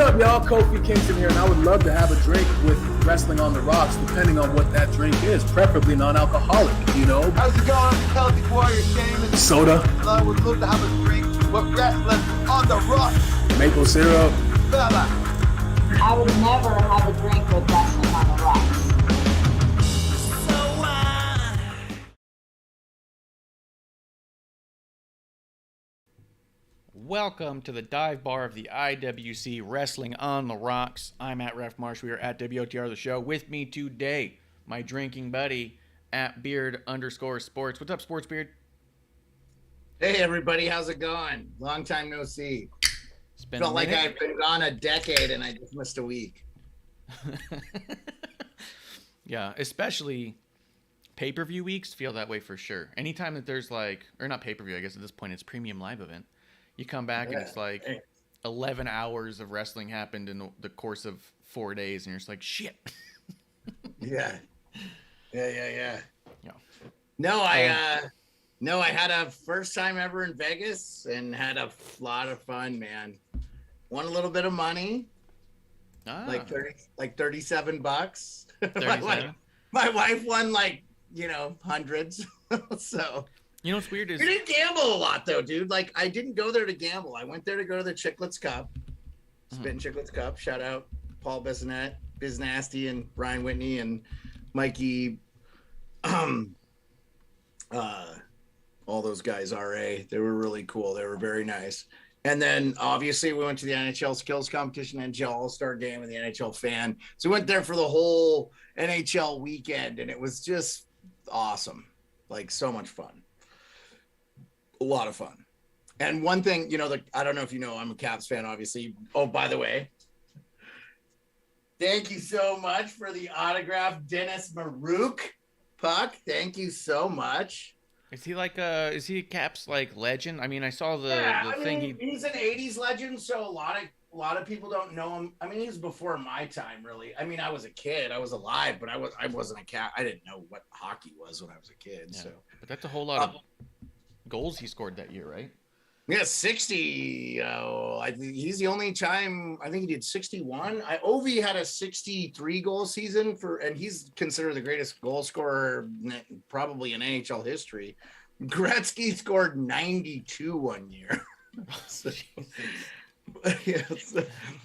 up, y'all? Kofi Kingston here, and I would love to have a drink with Wrestling on the Rocks, depending on what that drink is, preferably non-alcoholic, you know? How's it going, Healthy Warrior Shaman? Soda. I would love to have a drink with Wrestling on the Rocks. Maple syrup. Fella. I would never have a drink with Wrestling on the Rocks. Welcome to the dive bar of the IWC Wrestling on the Rocks. I'm at Ref Marsh. We are at WOTR the show. With me today, my drinking buddy at Beard_sports. What's up, Sports Beard? Hey everybody, how's it going? Long time no see. It's been Felt like I've been gone a decade and I just missed a week. Yeah, especially pay-per-view weeks feel that way for sure. Anytime that there's like, or not pay-per-view, I guess at this point it's premium live event. You come back and it's like 11 hours of wrestling happened in the course of 4 days, and you're just like, shit. Yeah. Yeah. No, I had a first time ever in Vegas and had a lot of fun, man. Won a little bit of money, like $37. 37? My wife won hundreds. So. You know what's weird is we didn't gamble a lot though, dude. Like I didn't go there to gamble. I went there to go to the Chicklets Cup, Spittin' Chicklets Cup. Shout out Paul Bissonette, Biz Nasty, and Brian Whitney and Mikey. All those guys, RA. They were really cool. They were very nice. And then obviously we went to the NHL skills competition, NHL All-Star game, and the NHL fan. So we went there for the whole NHL weekend, and it was just awesome. Like so much fun. A lot of fun. And one thing, I don't know if you know, I'm a Caps fan, obviously. Oh, by the way, thank you so much for the autograph, Dennis Maruk puck. Thank you so much. Is he a Caps legend? I mean, I saw the thing. He's an 80s legend, so a lot of people don't know him. I mean, he's before my time, really. I mean, I was a kid, I was alive, but I wasn't a cat. I didn't know what hockey was when I was a kid. Yeah, so, but that's a whole lot of goals he scored that year, right? Yeah, 60. He's the only time. I think he did 61. Ovi had a 63 goal season and he's considered the greatest goal scorer probably in NHL history. Gretzky scored 92 one year. So, yes,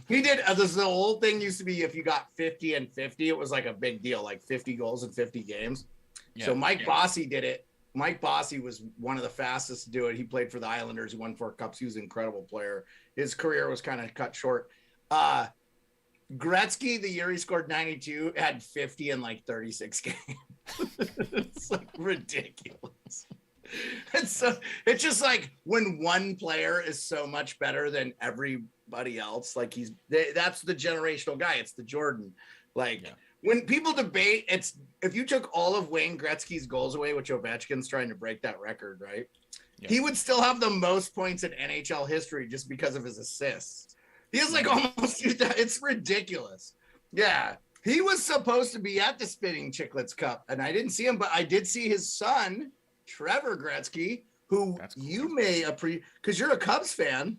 he did. The whole thing used to be if you got 50 and 50, it was like a big deal, like 50 goals in 50 games. Yeah, so Mike Bossy did it. Mike Bossy was one of the fastest to do it. He played for the Islanders. He won 4 cups. He was an incredible player. His career was kind of cut short. Gretzky, the year he scored 92, had 50 in 36 games. It's ridiculous. And so it's just when one player is so much better than everybody else, that's the generational guy. It's the Jordan. When people debate, it's if you took all of Wayne Gretzky's goals away, which Ovechkin's trying to break that record, right? Yeah. He would still have the most points in NHL history just because of his assists. He has almost, it's ridiculous. Yeah. He was supposed to be at the Spitting Chicklets Cup, and I didn't see him, but I did see his son, Trevor Gretzky, who cool. You may appreciate, because you're a Cubs fan.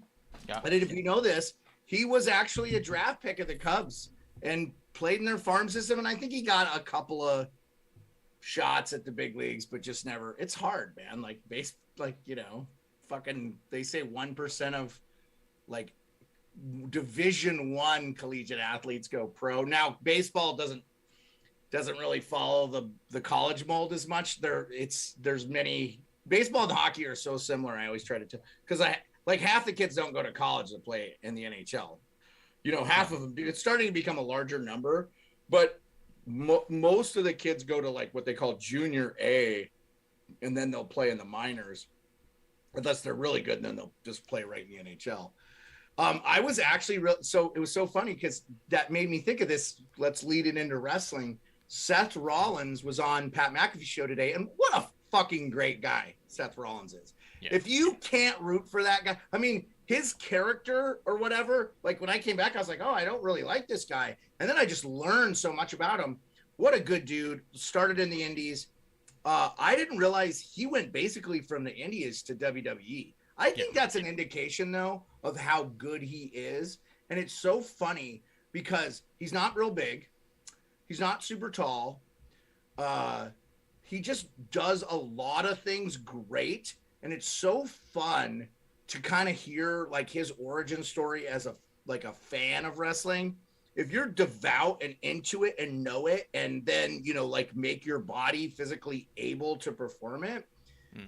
Yeah. But if you know this, he was actually a draft pick of the Cubs and played in their farm system, and I think he got a couple of shots at the big leagues, but just never. It's hard, man. Fucking. They say 1% of Division I collegiate athletes go pro. Now, baseball doesn't really follow the college mold as much. There's many. Baseball and hockey are so similar. I always try to because half the kids don't go to college to play in the NHL. Half of them do. It's starting to become a larger number, but most of the kids go to what they call junior A, and then they'll play in the minors, unless they're really good, and then they'll just play right in the NHL. I was actually so it was so funny because that made me think of this. Let's lead it into wrestling. Seth Rollins was on Pat McAfee's show today, and what a fucking great guy Seth Rollins is. Yeah. If you can't root for that guy, I mean, his character or whatever, when I came back, I was like, oh, I don't really like this guy. And then I just learned so much about him. What a good dude. Started in the Indies. I didn't realize he went basically from the Indies to WWE. I think that's an indication, though, of how good he is. And it's so funny because he's not real big. He's not super tall. He just does a lot of things great. And it's so fun to kind of hear like his origin story as a fan of wrestling. If you're devout and into it and know it, and then, you know, like make your body physically able to perform it.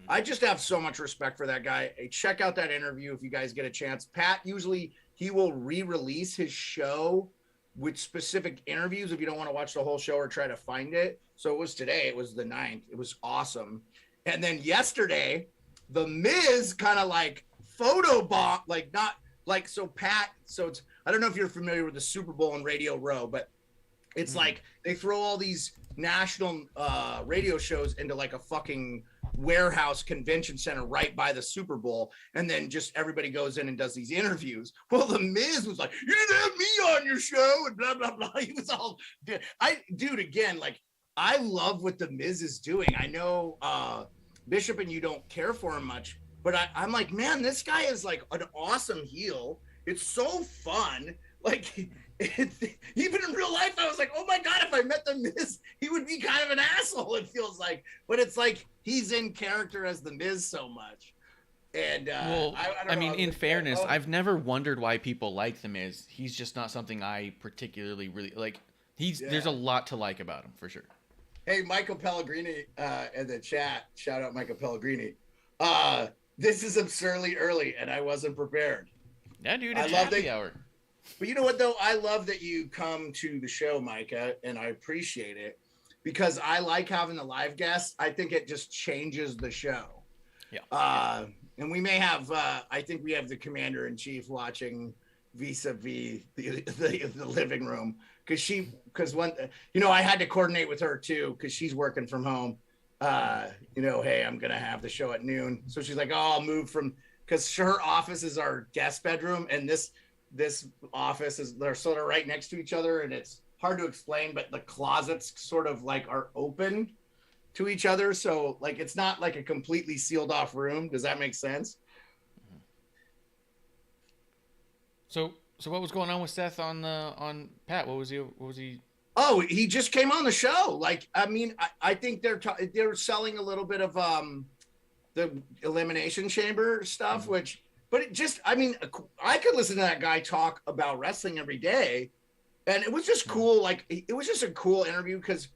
I just have so much respect for that guy. Hey, check out that interview if you guys get a chance. Pat, usually he will re-release his show with specific interviews if you don't want to watch the whole show or try to find it. So it was today. It was the 9th. It was awesome. And then yesterday, The Miz kind of like photobomb, like not like, so Pat, so it's, I don't know if you're familiar with the Super Bowl and Radio Row, but it's like they throw all these national radio shows into like a fucking warehouse convention center right by the Super Bowl, and then just everybody goes in and does these interviews. Well, The Miz was like, "You didn't have me on your show," and blah blah blah. He was all, dude, again, like I love what The Miz is doing. I know Bishop and you don't care for him much, but I'm like, man, this guy is like an awesome heel. It's so fun. Like, even in real life, I was like, oh my God, if I met The Miz, he would be kind of an asshole, it feels like. But it's like he's in character as The Miz so much. And well, I mean, in fairness, I've never wondered why people like The Miz. He's just not something I particularly really like. There's a lot to like about him, for sure. Hey, Michael Pellegrini in the chat. Shout out Michael Pellegrini. This is absurdly early, and I wasn't prepared. Yeah, dude, it's happy hour. But you know what, though? I love that you come to the show, Micah, and I appreciate it because I like having the live guests. I think it just changes the show. Yeah. And we may have, I think we have the commander-in-chief watching vis-a-vis the living room because one, you know, I had to coordinate with her too because she's working from home. You know, hey, I'm going to have the show at noon. So she's like, oh, I'll move from, because her office is our guest bedroom, and this office is, they're sort of right next to each other, and it's hard to explain, but the closets sort of like are open to each other. So like, it's not like a completely sealed off room. Does that make sense? So what was going on with Seth on Pat? What was he? Oh, he just came on the show. Like, I mean, I think they're selling a little bit of the Elimination Chamber stuff, but it just, I mean, I could listen to that guy talk about wrestling every day, and it was just cool. Like, it was just a cool interview because,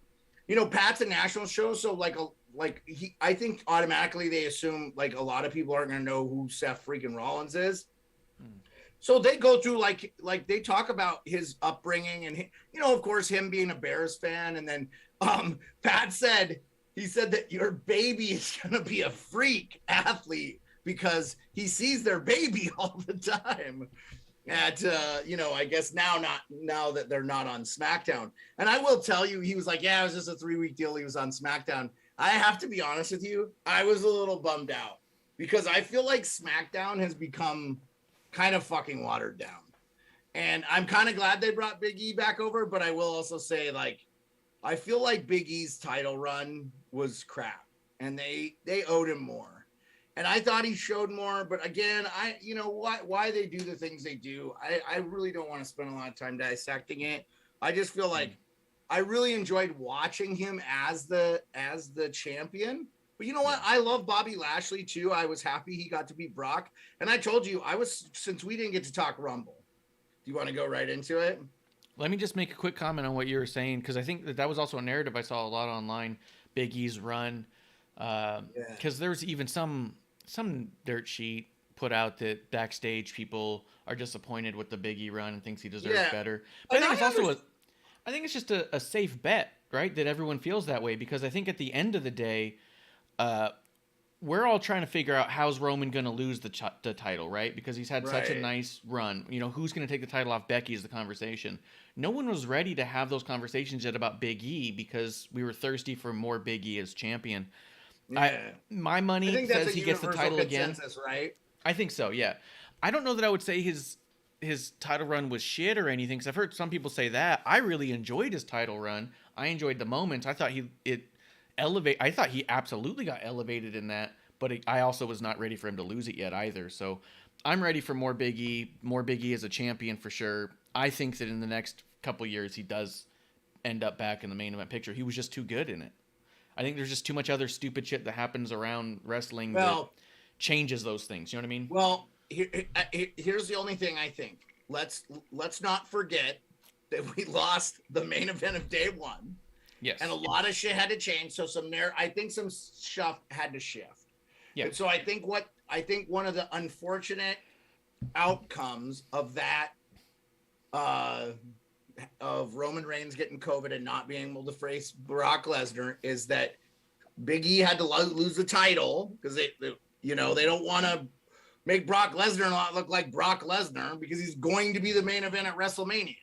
you know, Pat's a national show, so I think automatically they assume like a lot of people aren't gonna know who Seth freaking Rollins is. So they go through like they talk about his upbringing and, you know, of course, him being a Bears fan. And then Pat said that your baby is going to be a freak athlete because he sees their baby all the time at, you know, I guess now that they're not on Smackdown. And I will tell you, he was like, yeah, it was just a 3-week deal. He was on Smackdown. I have to be honest with you. I was a little bummed out because I feel like Smackdown has become kind of fucking watered down, and I'm kind of glad they brought Big E back over, but I will also say, like, I feel like Big E's title run was crap, and they owed him more, and I thought he showed more, but again, you know why they do the things they do, I really don't want to spend a lot of time dissecting it. I just feel like I really enjoyed watching him as the champion. But you know what? I love Bobby Lashley too. I was happy he got to beat Brock. And I told you, since we didn't get to talk Rumble. Do you want to go right into it? Let me just make a quick comment on what you were saying, because I think that was also a narrative I saw a lot online, Big E's run. Because there's even some dirt sheet put out that backstage people are disappointed with the Big E run and thinks he deserves better. But I think it's just a safe bet, right? That everyone feels that way, because I think at the end of the day, we're all trying to figure out how's Roman going to lose the title, right? Because he's had such a nice run. You know, who's going to take the title off Becky is the conversation. No one was ready to have those conversations yet about Big E because we were thirsty for more Big E as champion. Yeah. My money says he gets the title again. Right? I think so, yeah. I don't know that I would say his title run was shit or anything, because I've heard some people say that. I really enjoyed his title run. I enjoyed the moments. I thought I thought he absolutely got elevated in that, but I also was not ready for him to lose it yet either. So I'm ready for more Big E as a champion for sure. I think that in the next couple years he does end up back in the main event picture. He was just too good in it. I think there's just too much other stupid shit that happens around wrestling that changes those things. You know what I mean? Well, here's the only thing I think. Let's not forget that we lost the main event of day one. Yes. And a lot of shit had to change. So I think some stuff had to shift. Yeah. And so I think one of the unfortunate outcomes of that, of Roman Reigns getting COVID and not being able to face Brock Lesnar is that Big E had to lose the title because they don't want to make Brock Lesnar not look like Brock Lesnar because he's going to be the main event at WrestleMania.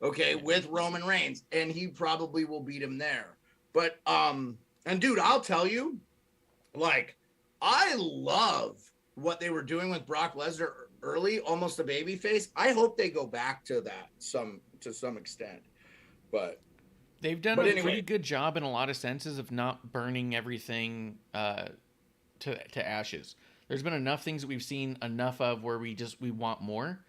Okay, with Roman Reigns, and he probably will beat him there. But and dude, I'll tell you, like, I love what they were doing with Brock Lesnar early, almost a baby face. I hope they go back to that to some extent. But they've done a pretty good job in a lot of senses of not burning everything to ashes. There's been enough things that we've seen enough of where we want more,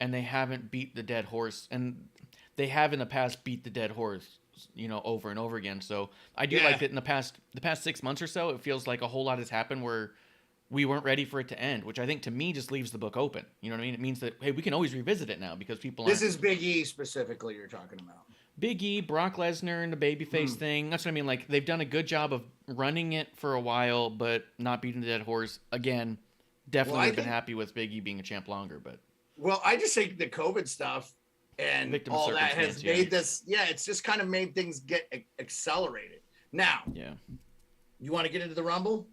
and they haven't beat the dead horse. And they have in the past beat the dead horse, over and over again. So I do like that in the past 6 months or so, it feels like a whole lot has happened where we weren't ready for it to end, which I think to me just leaves the book open. You know what I mean? It means that, hey, we can always revisit it now because people This is Big E specifically you're talking about. Big E, Brock Lesnar, and the babyface thing. That's what I mean. Like, they've done a good job of running it for a while, but not beating the dead horse. Again, definitely would have been happy with Big E being a champ longer, but... Well, I just think the COVID stuff and all that has made this... Yeah, it's just kind of made things get accelerated. Now, you want to get into the Rumble?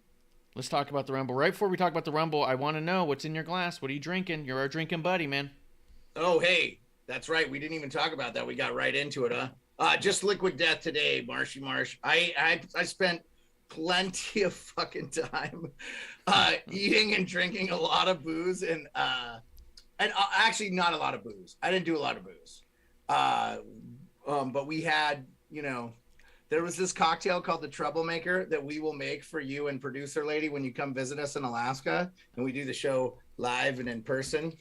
Let's talk about the Rumble. Right before we talk about the Rumble, I want to know what's in your glass. What are you drinking? You're our drinking buddy, man. Oh, hey. That's right. We didn't even talk about that. We got right into it, huh? Just Liquid Death today, Marshy Marsh. I spent plenty of fucking time eating and drinking a lot of booze and actually not a lot of booze. I didn't do a lot of booze. But we had, there was this cocktail called the Troublemaker that we will make for you and producer lady when you come visit us in Alaska and we do the show live and in person.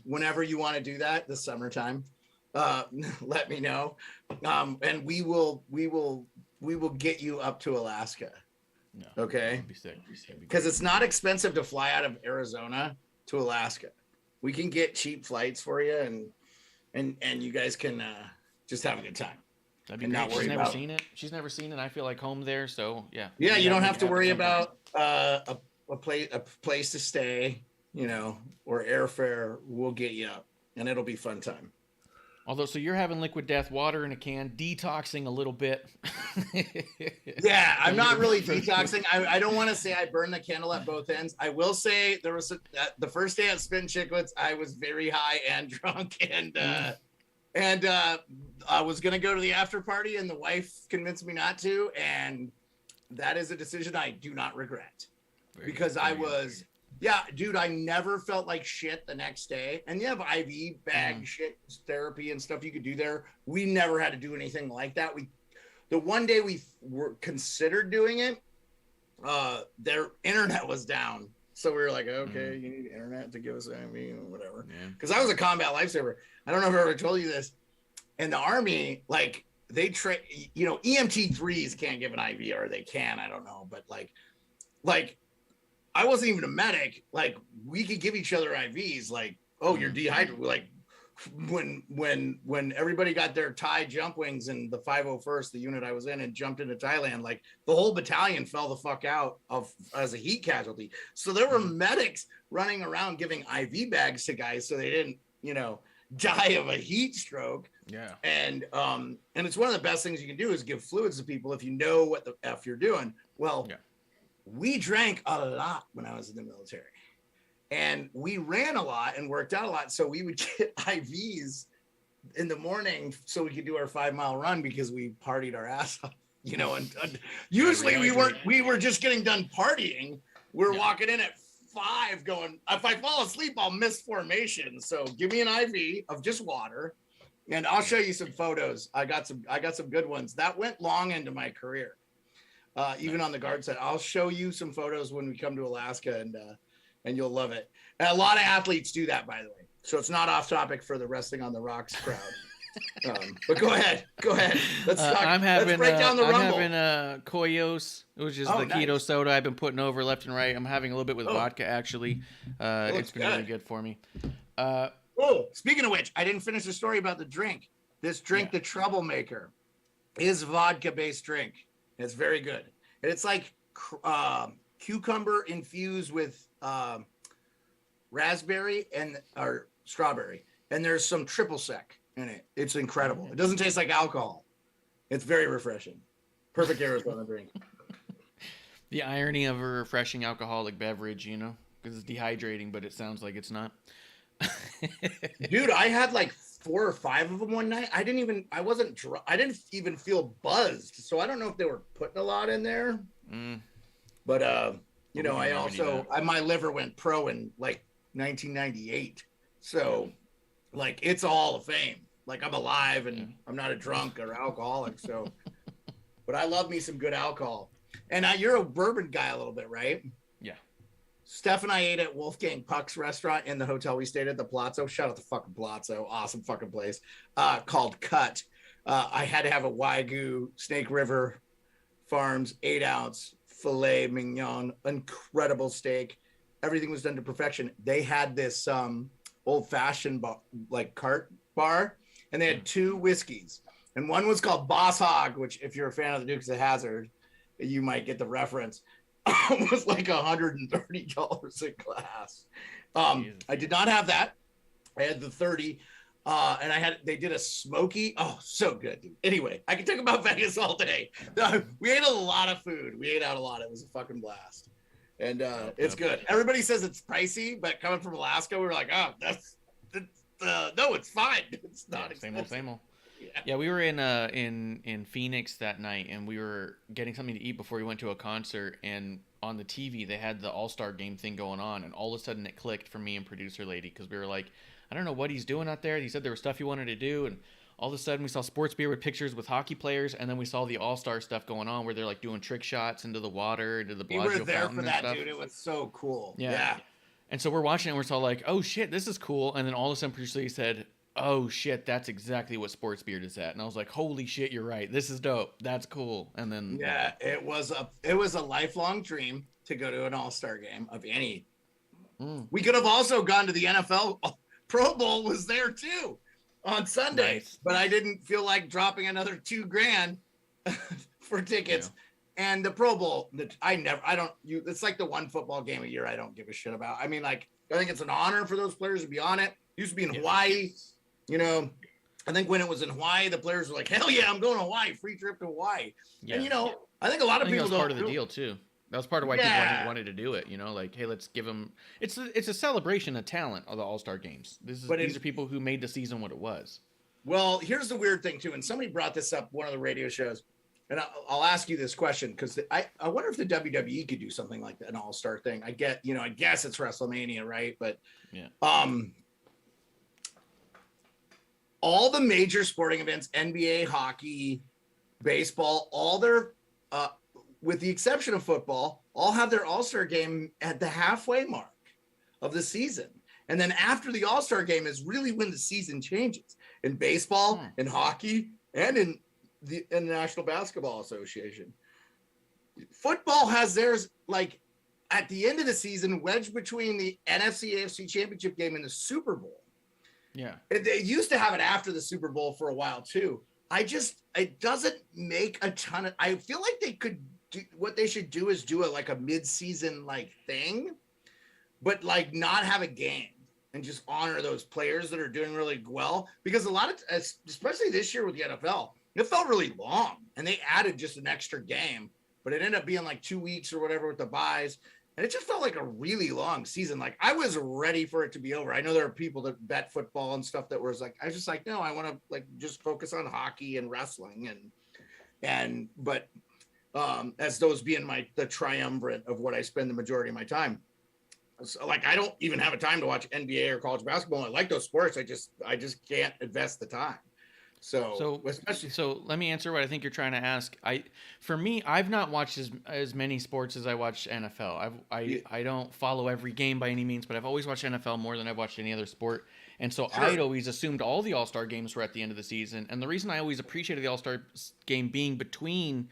Whenever you want to do that this summertime, let me know. And we will get you up to Alaska. No, okay. Be sick. Because it's not expensive to fly out of Arizona to Alaska. We can get cheap flights for you and you guys can just have a good time. That'd be great. She's never seen it. She's never seen it. I feel like home there. So yeah. Yeah. You don't have to worry about a place to stay. Or airfare, we'll get you up, and it'll be fun time. Although, so you're having Liquid Death water in a can, detoxing a little bit. Yeah, I'm not really detoxing. I don't want to say I burn the candle at both ends. I will say there was the first day at Spin Chicklets, I was very high and drunk, and I was gonna go to the after party, and the wife convinced me not to, and that is a decision I do not regret because I was. Yeah, dude, I never felt like shit the next day. And you have IV bag shit therapy and stuff you could do there. We never had to do anything like that. The one day we were considered doing it, their internet was down. So we were like, okay, you need internet to give us IV or whatever. Because I was a combat lifesaver. I don't know if I ever told you this. In the Army, like, they EMT3s can't give an IV, or they can, I don't know. But like, I wasn't even a medic. Like, we could give each other IVs. Like, oh, you're dehydrated. Like, when everybody got their Thai jump wings in the 501st, the unit I was in, and jumped into Thailand, like, the whole battalion fell the fuck out as a heat casualty. So there were medics running around giving IV bags to guys so they didn't, die of a heat stroke. Yeah. And it's one of the best things you can do is give fluids to people if you know what the F you're doing. Well. Yeah. We drank a lot when I was in the military, and we ran a lot and worked out a lot. So we would get IVs in the morning so we could do our 5-mile run because we partied our ass off, and usually we were just getting done partying. We're walking in at 5 going, if I fall asleep, I'll miss formation. So give me an IV of just water and I'll show you some photos. I got some good ones that went long into my career. Even on the guard side, I'll show you some photos when we come to Alaska, and you'll love it. And a lot of athletes do that, by the way. So it's not off topic for the Wrestling on the Rocks crowd. But go ahead. Let's talk. Let's break down the Rumble. I'm having Koyos, which is the keto soda I've been putting over left and right. I'm having a little bit with vodka, actually. It's been really good for me. Speaking of which, I didn't finish the story about the drink. This drink, the Troublemaker, is vodka-based drink. It's very good. And it's like cucumber infused with raspberry or strawberry. And there's some triple sec in it. It's incredible. It doesn't taste like alcohol. It's very refreshing. Perfect Arizona drink. The irony of a refreshing alcoholic beverage, because it's dehydrating, but it sounds like it's not. Dude, I had like 4 or 5 of them one night. I didn't even feel buzzed. So I don't know if they were putting a lot in there. But my liver went pro in like 1998. So like it's a Hall of Fame. Like I'm alive and I'm not a drunk or alcoholic. So, but I love me some good alcohol. And you're a bourbon guy a little bit, right? Yeah. Steph and I ate at Wolfgang Puck's restaurant in the hotel we stayed at, the Palazzo. Shout out to fucking Palazzo. Awesome fucking place. Called Cut. I had to have a Wagyu Snake River Farms 8-ounce filet mignon. Incredible steak. Everything was done to perfection. They had this old-fashioned cart bar, and they had 2 whiskeys. And one was called Boss Hog, which if you're a fan of the Dukes of Hazzard, you might get the reference. It was like $130 a glass. I did not have that. I had the 30, and they did a smoky. Oh, so good, dude. Anyway, I could talk about Vegas all day. We ate a lot of food. We ate out a lot. It was a fucking blast, and it's good. Everybody says it's pricey, but coming from Alaska, we were like, oh, no, it's fine. It's not expensive. Same old. Yeah, we were in Phoenix that night, and we were getting something to eat before we went to a concert. And on the TV, they had the All-Star Game thing going on, and all of a sudden it clicked for me and producer lady because we were like, I don't know what he's doing out there. He said there was stuff he wanted to do, and all of a sudden we saw Sports Beard with pictures with hockey players, and then we saw the All-Star stuff going on where they're like doing trick shots into the water, into the Bellagio fountain. We were there for that, stuff. dude. It was so cool. Yeah. And so we're watching it, and we're all like, oh shit, this is cool. And then all of a sudden producer lady said, oh shit, that's exactly what Sports Beard is at. And I was like, holy shit, you're right. This is dope. That's cool. And then it was a lifelong dream to go to an All-Star game of any. We could have also gone to the NFL. Pro Bowl was there too on Sunday, nice. But I didn't feel like dropping another $2,000 for tickets. Yeah. And the Pro Bowl, it's like the one football game a year I don't give a shit about. I mean, like, I think it's an honor for those players to be on it. It used to be in Hawaii. I think when it was in Hawaii, the players were like, hell yeah, I'm going to Hawaii, free trip to Hawaii. Yeah. And, I think a lot of people that was part of the deal too. That was part of why people wanted to do it, like, hey, let's give them, it's a celebration of talent of the All-Star games. These are people who made the season what it was. Well, here's the weird thing too. And somebody brought this up one of the radio shows, and I'll ask you this question because I wonder if the WWE could do something like an All-Star thing. I guess it's WrestleMania, right? But all the major sporting events, NBA, hockey, baseball, all their, with the exception of football, all have their All-Star game at the halfway mark of the season. And then after the All-Star game is really when the season changes. In baseball, in hockey, and in the National Basketball Association. Football has theirs, like, at the end of the season, wedged between the NFC-AFC Championship game and the Super Bowl. Yeah. They used to have it after the Super Bowl for a while, too. It doesn't make a ton of, I feel like they could do, what they should do is do a mid-season, thing, but, not have a game and just honor those players that are doing really well. Because a lot of, especially this year with the NFL, it felt really long, and they added just an extra game, but it ended up being 2 weeks or whatever with the buys. And it just felt like a really long season. I was ready for it to be over. I know there are people that bet football and stuff that was I was just no, I want to just focus on hockey and wrestling but as those being the triumvirate of what I spend the majority of my time. So I don't even have a time to watch NBA or college basketball. I like those sports. I just can't invest the time. So especially so let me answer what I think you're trying to ask. For me, I've not watched as many sports as I watch NFL. I don't follow every game by any means, but I've always watched NFL more than I've watched any other sport. And so Sure. I'd always assumed all the All-Star games were at the end of the season. And the reason I always appreciated the All-Star game being between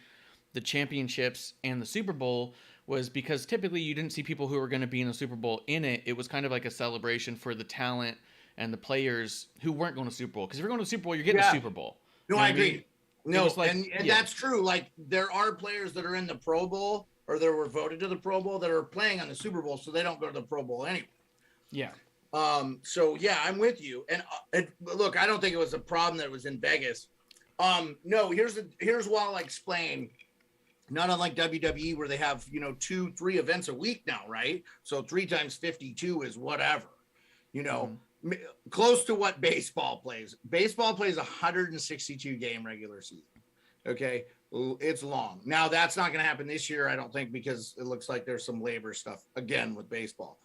the championships and the Super Bowl was because typically you didn't see people who were going to be in the Super Bowl in it. It was kind of like a celebration for the talent and the players who weren't going to Super Bowl. Because if you're going to Super Bowl, you're getting the Super Bowl. No, You know I what mean? agree. No, like- and yeah. that's true. Like there are players that are in the Pro Bowl or that were voted to the Pro Bowl that are playing on the Super Bowl, so they don't go to the Pro Bowl anyway. Yeah. So yeah, I'm with you. And look, I don't think it was a problem that it was in Vegas. No, here's what I'll explain. Not unlike WWE where they have 2-3 events a week now, right? So 3 times 52 is whatever, close to what baseball plays. Baseball plays 162 game regular season. Okay, it's long. Now that's not going to happen this year, I don't think, because it looks like there's some labor stuff again with baseball.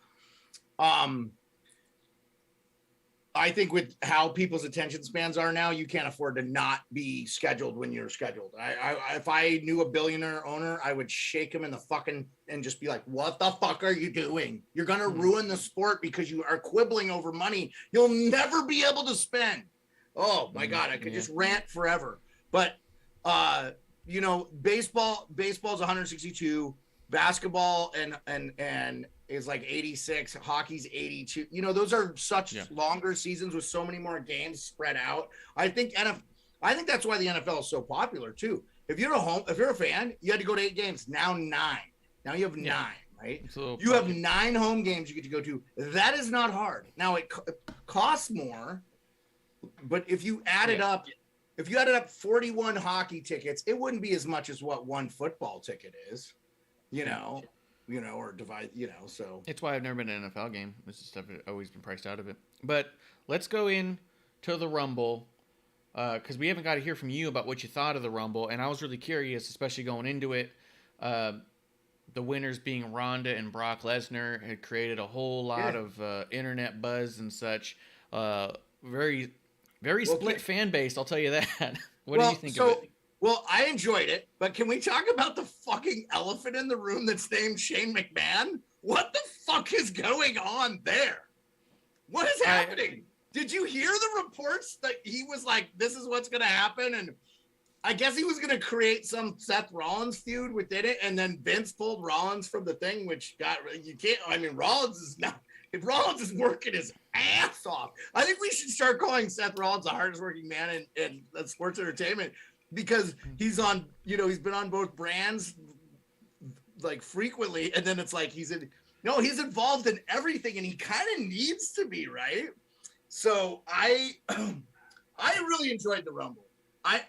I think with how people's attention spans are now, you can't afford to not be scheduled when you're scheduled. If I knew a billionaire owner, I would shake him in the fucking and just be like, what the fuck are you doing? You're going to ruin the sport because you are quibbling over money you'll never be able to spend. Oh my God, I could just rant forever. But, baseball's 162, basketball and is like 86, hockey's 82. Those are such longer seasons with so many more games spread out. I think that's why the NFL is so popular too. If you're a fan, you had to go to 8 games. Now 9. Now you have 9, right? You have 9 home games you get to go to. That is not hard. Now it costs more, but if you added up 41 hockey tickets, it wouldn't be as much as what one football ticket is, or divide, so. It's why I've never been to an NFL game. This is stuff that always been priced out of it. But let's go in to the Rumble, because we haven't got to hear from you about what you thought of the Rumble, and I was really curious, especially going into it. The winners being Ronda and Brock Lesnar had created a whole lot of internet buzz and such. Very, very split fan base, I'll tell you that. What do you think of it? Well, I enjoyed it, but can we talk about the fucking elephant in the room that's named Shane McMahon? What the fuck is going on there? What is happening? Did you hear the reports that he was like, this is what's going to happen? And I guess he was going to create some Seth Rollins feud within it. And then Vince pulled Rollins from the thing, which Rollins is working his ass off. I think we should start calling Seth Rollins the hardest working man in sports entertainment. Because he's on, he's been on both brands like frequently. And then it's like, he's involved in everything and he kind of needs to be, right? So I really enjoyed the Rumble. I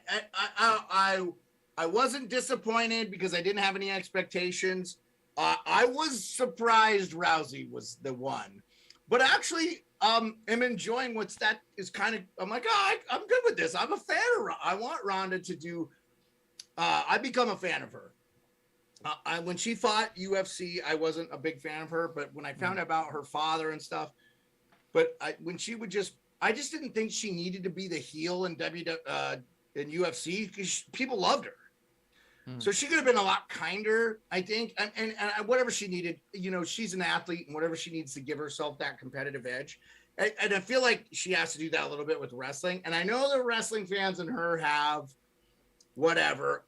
wasn't disappointed because I didn't have any expectations. I was surprised Rousey was the one, but actually, am enjoying I'm like, I'm good with this. I'm a fan of I want Ronda to do, I become a fan of her. When she fought UFC, I wasn't a big fan of her, but when I found out about her father and stuff, when she would I just didn't think she needed to be the heel in in UFC because people loved her. So she could have been a lot kinder, I think, and whatever she needed, she's an athlete and whatever she needs to give herself that competitive edge. And I feel like she has to do that a little bit with wrestling. And I know the wrestling fans and her have whatever.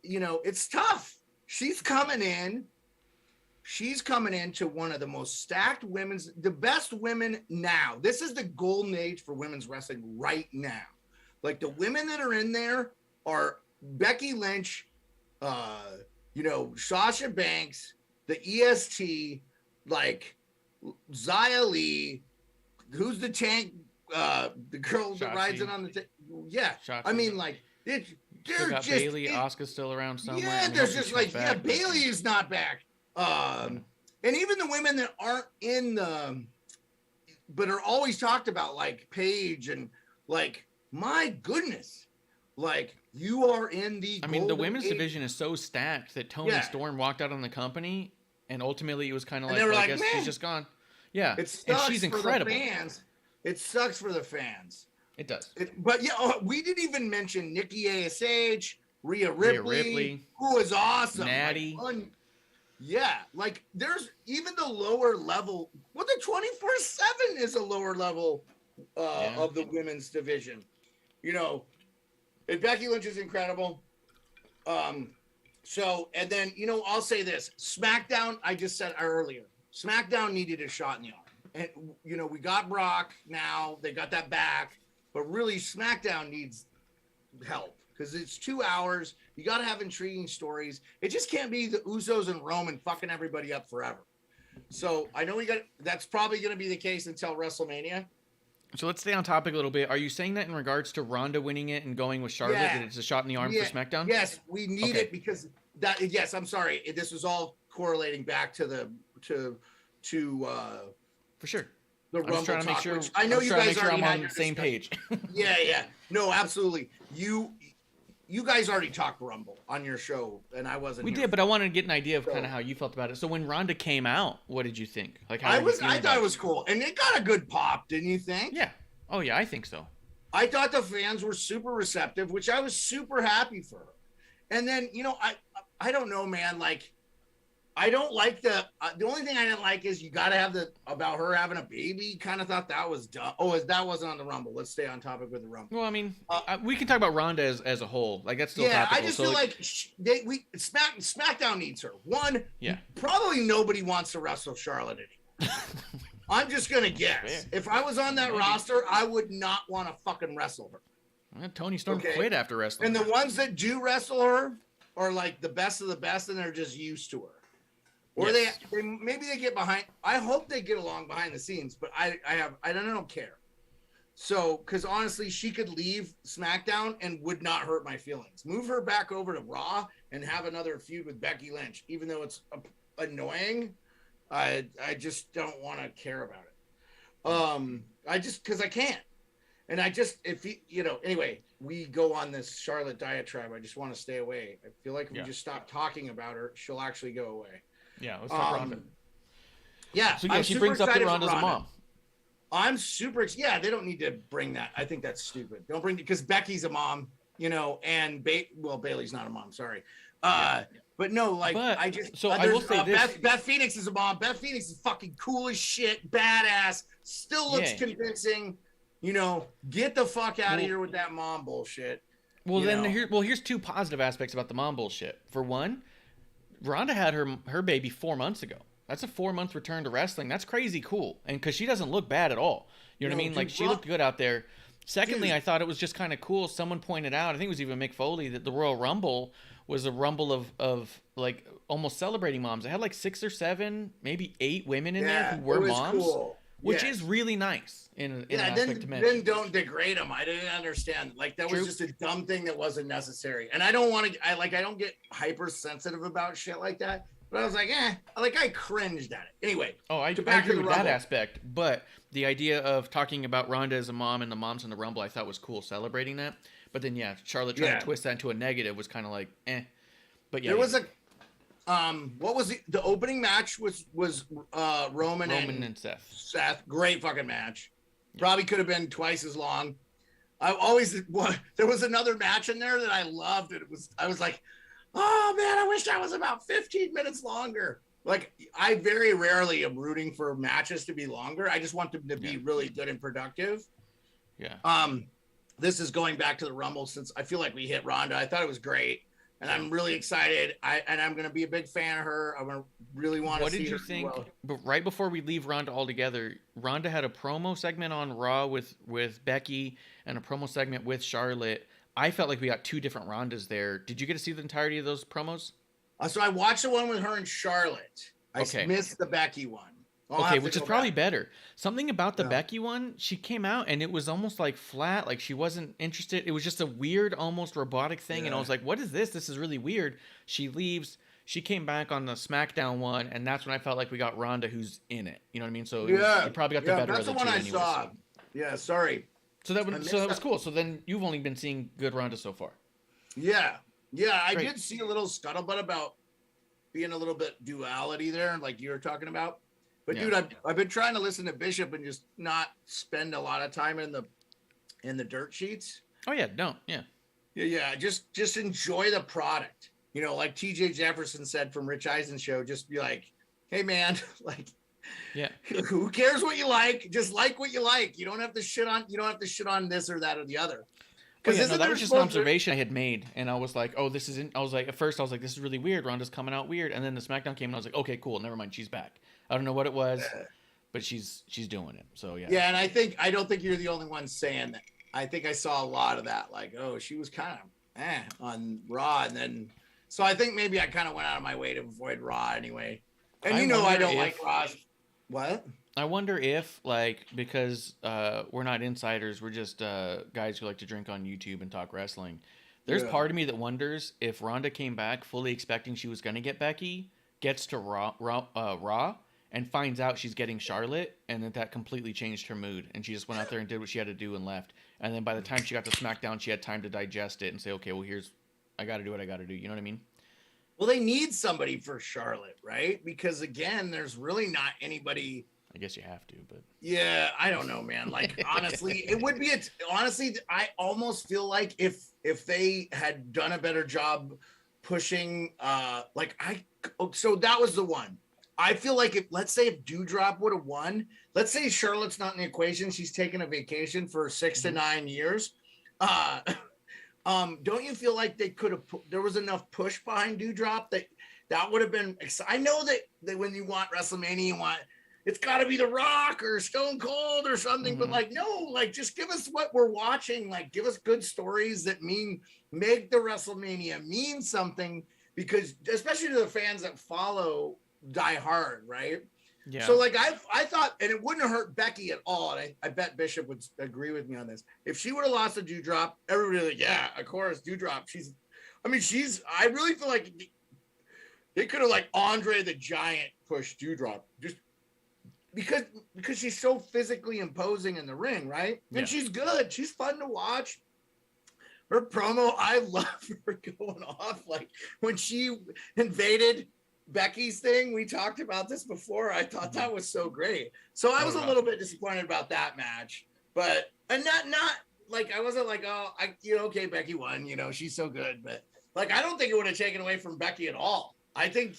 It's tough. She's coming into one of the most stacked the best women now. This is the golden age for women's wrestling right now. Like the women that are in there are Becky Lynch, Sasha Banks, the EST, like Xia Li, who's the tank, the girl that rides in on the tank. Yeah. Shotzi. I mean, like, they're just Bailey, Asuka's still around somewhere. Yeah, there's just like, Bailey is not back. And even the women that aren't in but are always talked about, like Paige and like, my goodness, like you are in the. I mean, the women's division is so stacked that Toni Storm walked out on the company, and ultimately it was kind of like, well, I guess she's just gone. Yeah, it sucks and she's incredible. For the fans. It sucks for the fans. It does. But yeah, we didn't even mention Nikki ASH, Rhea Ripley, who was awesome. Natty. Like, yeah, like there's even the lower level. Well, the 24/7 is a lower level of the women's division. You know, and Becky Lynch is incredible. So, and then, you know, I'll say this. SmackDown, I just said earlier, SmackDown needed a shot in the arm. And, you know, we got Brock now. They got that back. But really, SmackDown needs help because it's 2 hours. You got to have intriguing stories. It just can't be the Usos and Roman fucking everybody up forever. So I know that's probably going to be the case until WrestleMania. So let's stay on topic a little bit. Are you saying that in regards to Ronda winning it and going with Charlotte, that it's a shot in the arm for SmackDown? Yes, we need it because that. Yes, I'm sorry. This was all correlating back to for sure. The I'm just trying to make sure. I know you guys already I'm had on your the same page. Yeah. No, absolutely. You guys already talked Rumble on your show, and I wasn't. We did, but I wanted to get an idea of kind of how you felt about it. So when Ronda came out, what did you think? Like, I thought it was cool, and it got a good pop, didn't you think? Yeah. Oh yeah, I think so. I thought the fans were super receptive, which I was super happy for her. And then, you know, I don't know, man. Like, I don't like the only thing I didn't like is you got to have about her having a baby. Kind of thought that was dumb. Oh, that wasn't on the Rumble. Let's stay on topic with the Rumble. Well, I mean, we can talk about Ronda as a whole. Like, that's still topical. I just feel like SmackDown needs her. One, yeah, probably nobody wants to wrestle Charlotte anymore. I'm just gonna guess. If I was on that roster, I would not want to fucking wrestle her. Well, Tony Storm quit after wrestling. And the ones that do wrestle her are like the best of the best, and they're just used to her. Or they maybe they get behind. I hope they get along behind the scenes, but I don't care. So, because honestly, she could leave SmackDown and would not hurt my feelings. Move her back over to Raw and have another feud with Becky Lynch, even though it's annoying. I just don't want to care about it. I just because I can't, and anyway, we go on this Charlotte diatribe. I just want to stay away. I feel like if we just stop talking about her, she'll actually go away. Yeah, let's talk Ronda. Yeah, so she brings up that Ronda's a mom. I'm super. Yeah, they don't need to bring that. I think that's stupid. Don't bring because Becky's a mom, you know, and Bailey's not a mom. Sorry. But no, like I will say this: Beth Phoenix is a mom. Beth Phoenix is fucking cool as shit, badass. Still looks convincing. You know, get the fuck out of here with that mom bullshit. Well, here's two positive aspects about the mom bullshit. For one, Ronda had her baby 4 months ago. That's a 4-month return to wrestling. That's crazy cool, and because she doesn't look bad at all. You know what I mean? Like she looked good out there. Secondly, I thought it was just kind of cool. Someone pointed out, I think it was even Mick Foley, that the Royal Rumble was a rumble of like almost celebrating moms. It had like 6 or 7, maybe 8 women in there who were moms, which is really nice in an aspect to mention. Then don't degrade them. I didn't understand. Like that was just a dumb thing that wasn't necessary. And I don't get hypersensitive about shit like that. But I was like, I cringed at it. Anyway. Oh, I agree with that aspect. But the idea of talking about Ronda as a mom and the moms in the Rumble, I thought was cool, celebrating that. But then, Charlotte trying to twist that into a negative was kind of like, eh. But yeah. There was what was the opening match was Roman and Seth. Seth, great fucking match. Probably could have been twice as long. There was another match in there that I loved. I was like, oh man, I wish that was about 15 minutes longer. Like I very rarely am rooting for matches to be longer. I just want them to be really good and productive. Yeah. This is going back to the Rumble since I feel like we hit Ronda. I thought it was great. And I'm really excited. I'm going to be a big fan of her. I'm going to really want to see her. What did you think? But right before we leave Ronda altogether, Ronda had a promo segment on Raw with Becky and a promo segment with Charlotte. I felt like we got 2 different Rondas there. Did you get to see the entirety of those promos? So I watched the one with her and Charlotte. I missed the Becky one. Which is probably better. Something about the Becky one, she came out and it was almost like flat, like she wasn't interested. It was just a weird, almost robotic thing. And I was like, what is this? This is really weird. She leaves. She came back on the Smackdown one, and that's when I felt like we got Ronda who's in it. You know what I mean? So you probably got the better of the two. That's the one I saw. Yeah, sorry. So that was cool. So then you've only been seeing good Ronda so far. Yeah. I did see a little scuttlebutt about being a little bit duality there, like you were talking about. But dude, I've been trying to listen to Bishop and just not spend a lot of time in the and the dirt sheets. Oh yeah, don't. Yeah. Yeah. Just enjoy the product. You know, like TJ Jefferson said from Rich Eisen's show, just be like, hey man, like, yeah, who cares what you like? Just like what you like. You don't have to shit on this or that or the other. Because that was just an observation I had made, and I was like, oh, this isn't. I was like, at first I was like, this is really weird. Ronda's coming out weird, and then the SmackDown came, and I was like, okay, cool, never mind, she's back. I don't know what it was, but she's doing it. So yeah. Yeah, and I don't think you're the only one saying that. I think I saw a lot of that, like, oh, she was kind of on Raw, and then so I think maybe I kind of went out of my way to avoid Raw anyway. And I don't like Raw. What? I wonder if, like, because we're not insiders, we're just guys who like to drink on YouTube and talk wrestling. There's part of me that wonders if Ronda came back fully expecting she was going to get Becky, gets to Raw, and finds out she's getting Charlotte, and that completely changed her mood, and she just went out there and did what she had to do and left. And then by the time she got to SmackDown, she had time to digest it and say, okay, well, I got to do what I got to do. You know what I mean? Well, they need somebody for Charlotte, right? Because again, there's really not anybody. I guess you have to, but yeah, I don't know, man. Like, honestly, it would be honestly, I almost feel like if they had done a better job pushing, so that was the one. I feel like let's say if Doudrop would have won, let's say Charlotte's not in the equation, she's taking a vacation for 6 to 9 years. Don't you feel like they could have there was enough push behind Doudrop that would have been I know that when you want WrestleMania, you want it's got to be The Rock or Stone Cold or something, but like no, like just give us what we're watching, like give us good stories that make the WrestleMania mean something, because especially to the fans that follow Die Hard, right? Yeah. So like I thought, and it wouldn't have hurt Becky at all, and I bet Bishop would agree with me on this. If she would have lost to Doudrop, everybody would be like, yeah, of course, Doudrop. I really feel like they could have like Andre the Giant pushed Doudrop just because she's so physically imposing in the ring, right? And she's good. She's fun to watch. Her promo, I love her going off like when she invaded Becky's thing. We talked about this before. I thought that was so great. So I was a little bit disappointed about that match, but and not like I wasn't like, oh, okay, Becky won, she's so good, but like I don't think it would have taken away from Becky at all. I think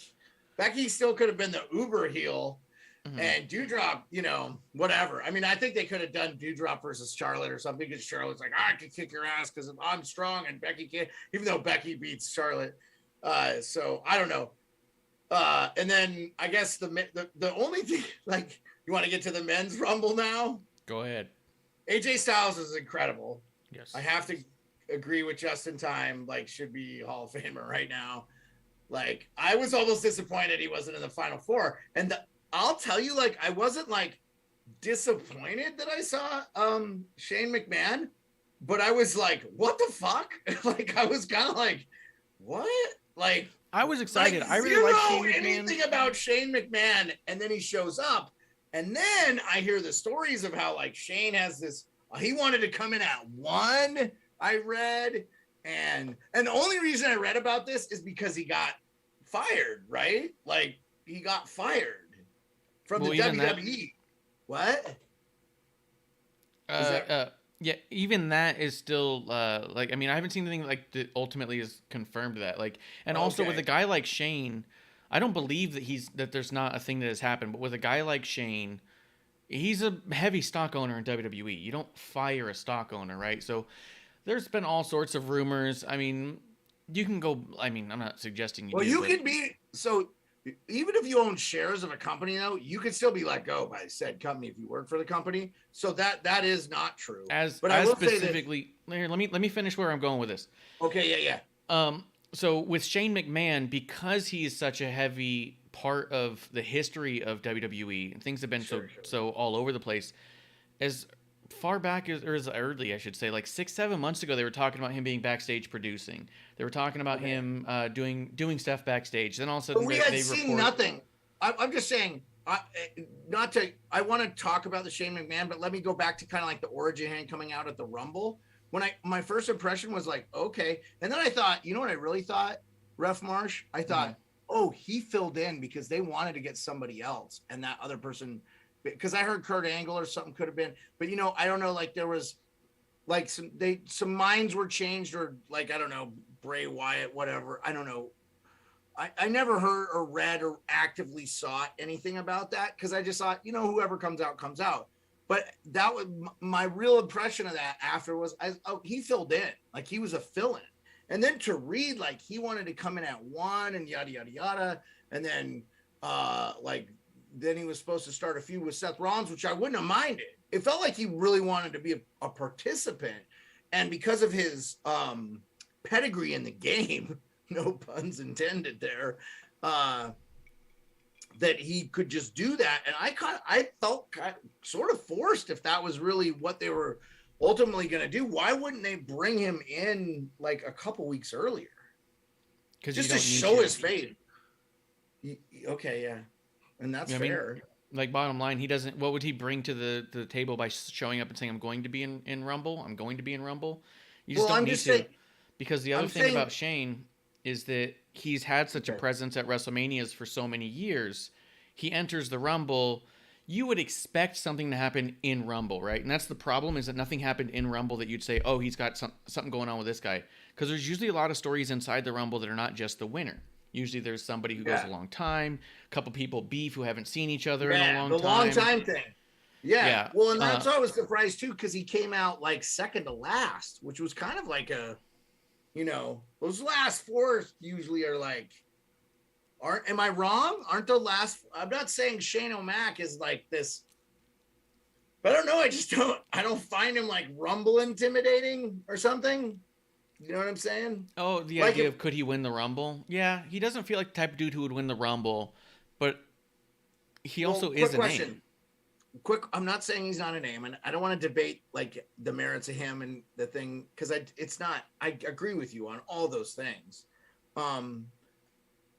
Becky still could have been the uber heel, and Doudrop, whatever. I mean, I think they could have done Doudrop versus Charlotte or something, because Charlotte's like, I can kick your ass because I'm strong and Becky can't, even though Becky beats Charlotte. So I don't know. And then I guess the only thing, like, you want to get to the men's rumble now? Go ahead. AJ Styles is incredible. Yes. I have to agree with Justin Time, like, should be Hall of Famer right now. Like, I was almost disappointed he wasn't in the Final Four. And I'll tell you, like, I wasn't, like, disappointed that I saw Shane McMahon, but I was like, what the fuck? Like, I was kind of like, what? Like, I was excited. Like, I really like Shane McMahon. Anything about Shane McMahon, and then he shows up, and then I hear the stories of how like Shane has this. He wanted to come in at 1. I read, and the only reason I read about this is because he got fired, right? Like he got fired from the WWE. What? Yeah, even that is still like, I mean, I haven't seen anything like that ultimately has confirmed that. Like, and also with a guy like Shane, I don't believe that there's not a thing that has happened. But with a guy like Shane, he's a heavy stock owner in WWE. You don't fire a stock owner, right? So there's been all sorts of rumors. I mean, you can go. I mean, I'm not suggesting you. Well, you can be so. Even if you own shares of a company, though, you could still be let go by said company if you work for the company. So that is not true. But I will specifically, here, let me finish where I'm going with this. Okay, yeah. So with Shane McMahon, because he is such a heavy part of the history of WWE, and things have been so all over the place, as far back as early, I should say, like 6-7 months ago, they were talking about him being backstage producing. They were talking about him doing stuff backstage. Then all of a sudden, but we had seen nothing. I'm just saying, I want to talk about the Shane McMahon, but let me go back to kind of like the origin hand coming out at the Rumble. When my first impression was like, okay, and then I thought, you know what I really thought, Ref Marsh? I thought, oh, he filled in because they wanted to get somebody else, and that other person. Because I heard Kurt Angle or something could have been, but I don't know. Like there was, like some minds were changed, or like, I don't know, Bray Wyatt, whatever. I don't know. I never heard or read or actively sought anything about that, because I just thought, whoever comes out comes out. But that was my real impression of that after was he filled in, like he was a fill-in. And then to read, like he wanted to come in at 1 and yada, yada, yada. And then then he was supposed to start a feud with Seth Rollins, which I wouldn't have minded. It felt like he really wanted to be a participant. And because of his pedigree in the game, no puns intended there, that he could just do that. And I felt sort of forced if that was really what they were ultimately going to do. Why wouldn't they bring him in like a couple weeks earlier? Just to show his fate. Okay, yeah. And that's fair. I mean, like, bottom line, he doesn't. What would he bring to the table by showing up and saying, "I'm going to be in Rumble. I'm going to be in Rumble"? You just don't need to. Because the other thing about Shane is that he's had such a presence at WrestleManias for so many years. He enters the Rumble. You would expect something to happen in Rumble, right? And that's the problem, is that nothing happened in Rumble that you'd say, "Oh, he's got something going on with this guy." Because there's usually a lot of stories inside the Rumble that are not just the winner. Usually there's somebody who goes a long time, a couple people beef who haven't seen each other in a long time. The long time thing. Yeah. Well, and that's why I was surprised too, because he came out like second to last, which was kind of like those last four usually are like, am I wrong? Aren't the last, I'm not saying Shane O'Mac is like this, but I don't know. I don't find him like Rumble intimidating or something. You know what I'm saying? Oh, the idea of could he win the Rumble? Yeah, he doesn't feel like the type of dude who would win the Rumble, but he also is a name. I'm not saying he's not a name, and I don't want to debate like the merits of him and the thing, because it's not. I agree with you on all those things.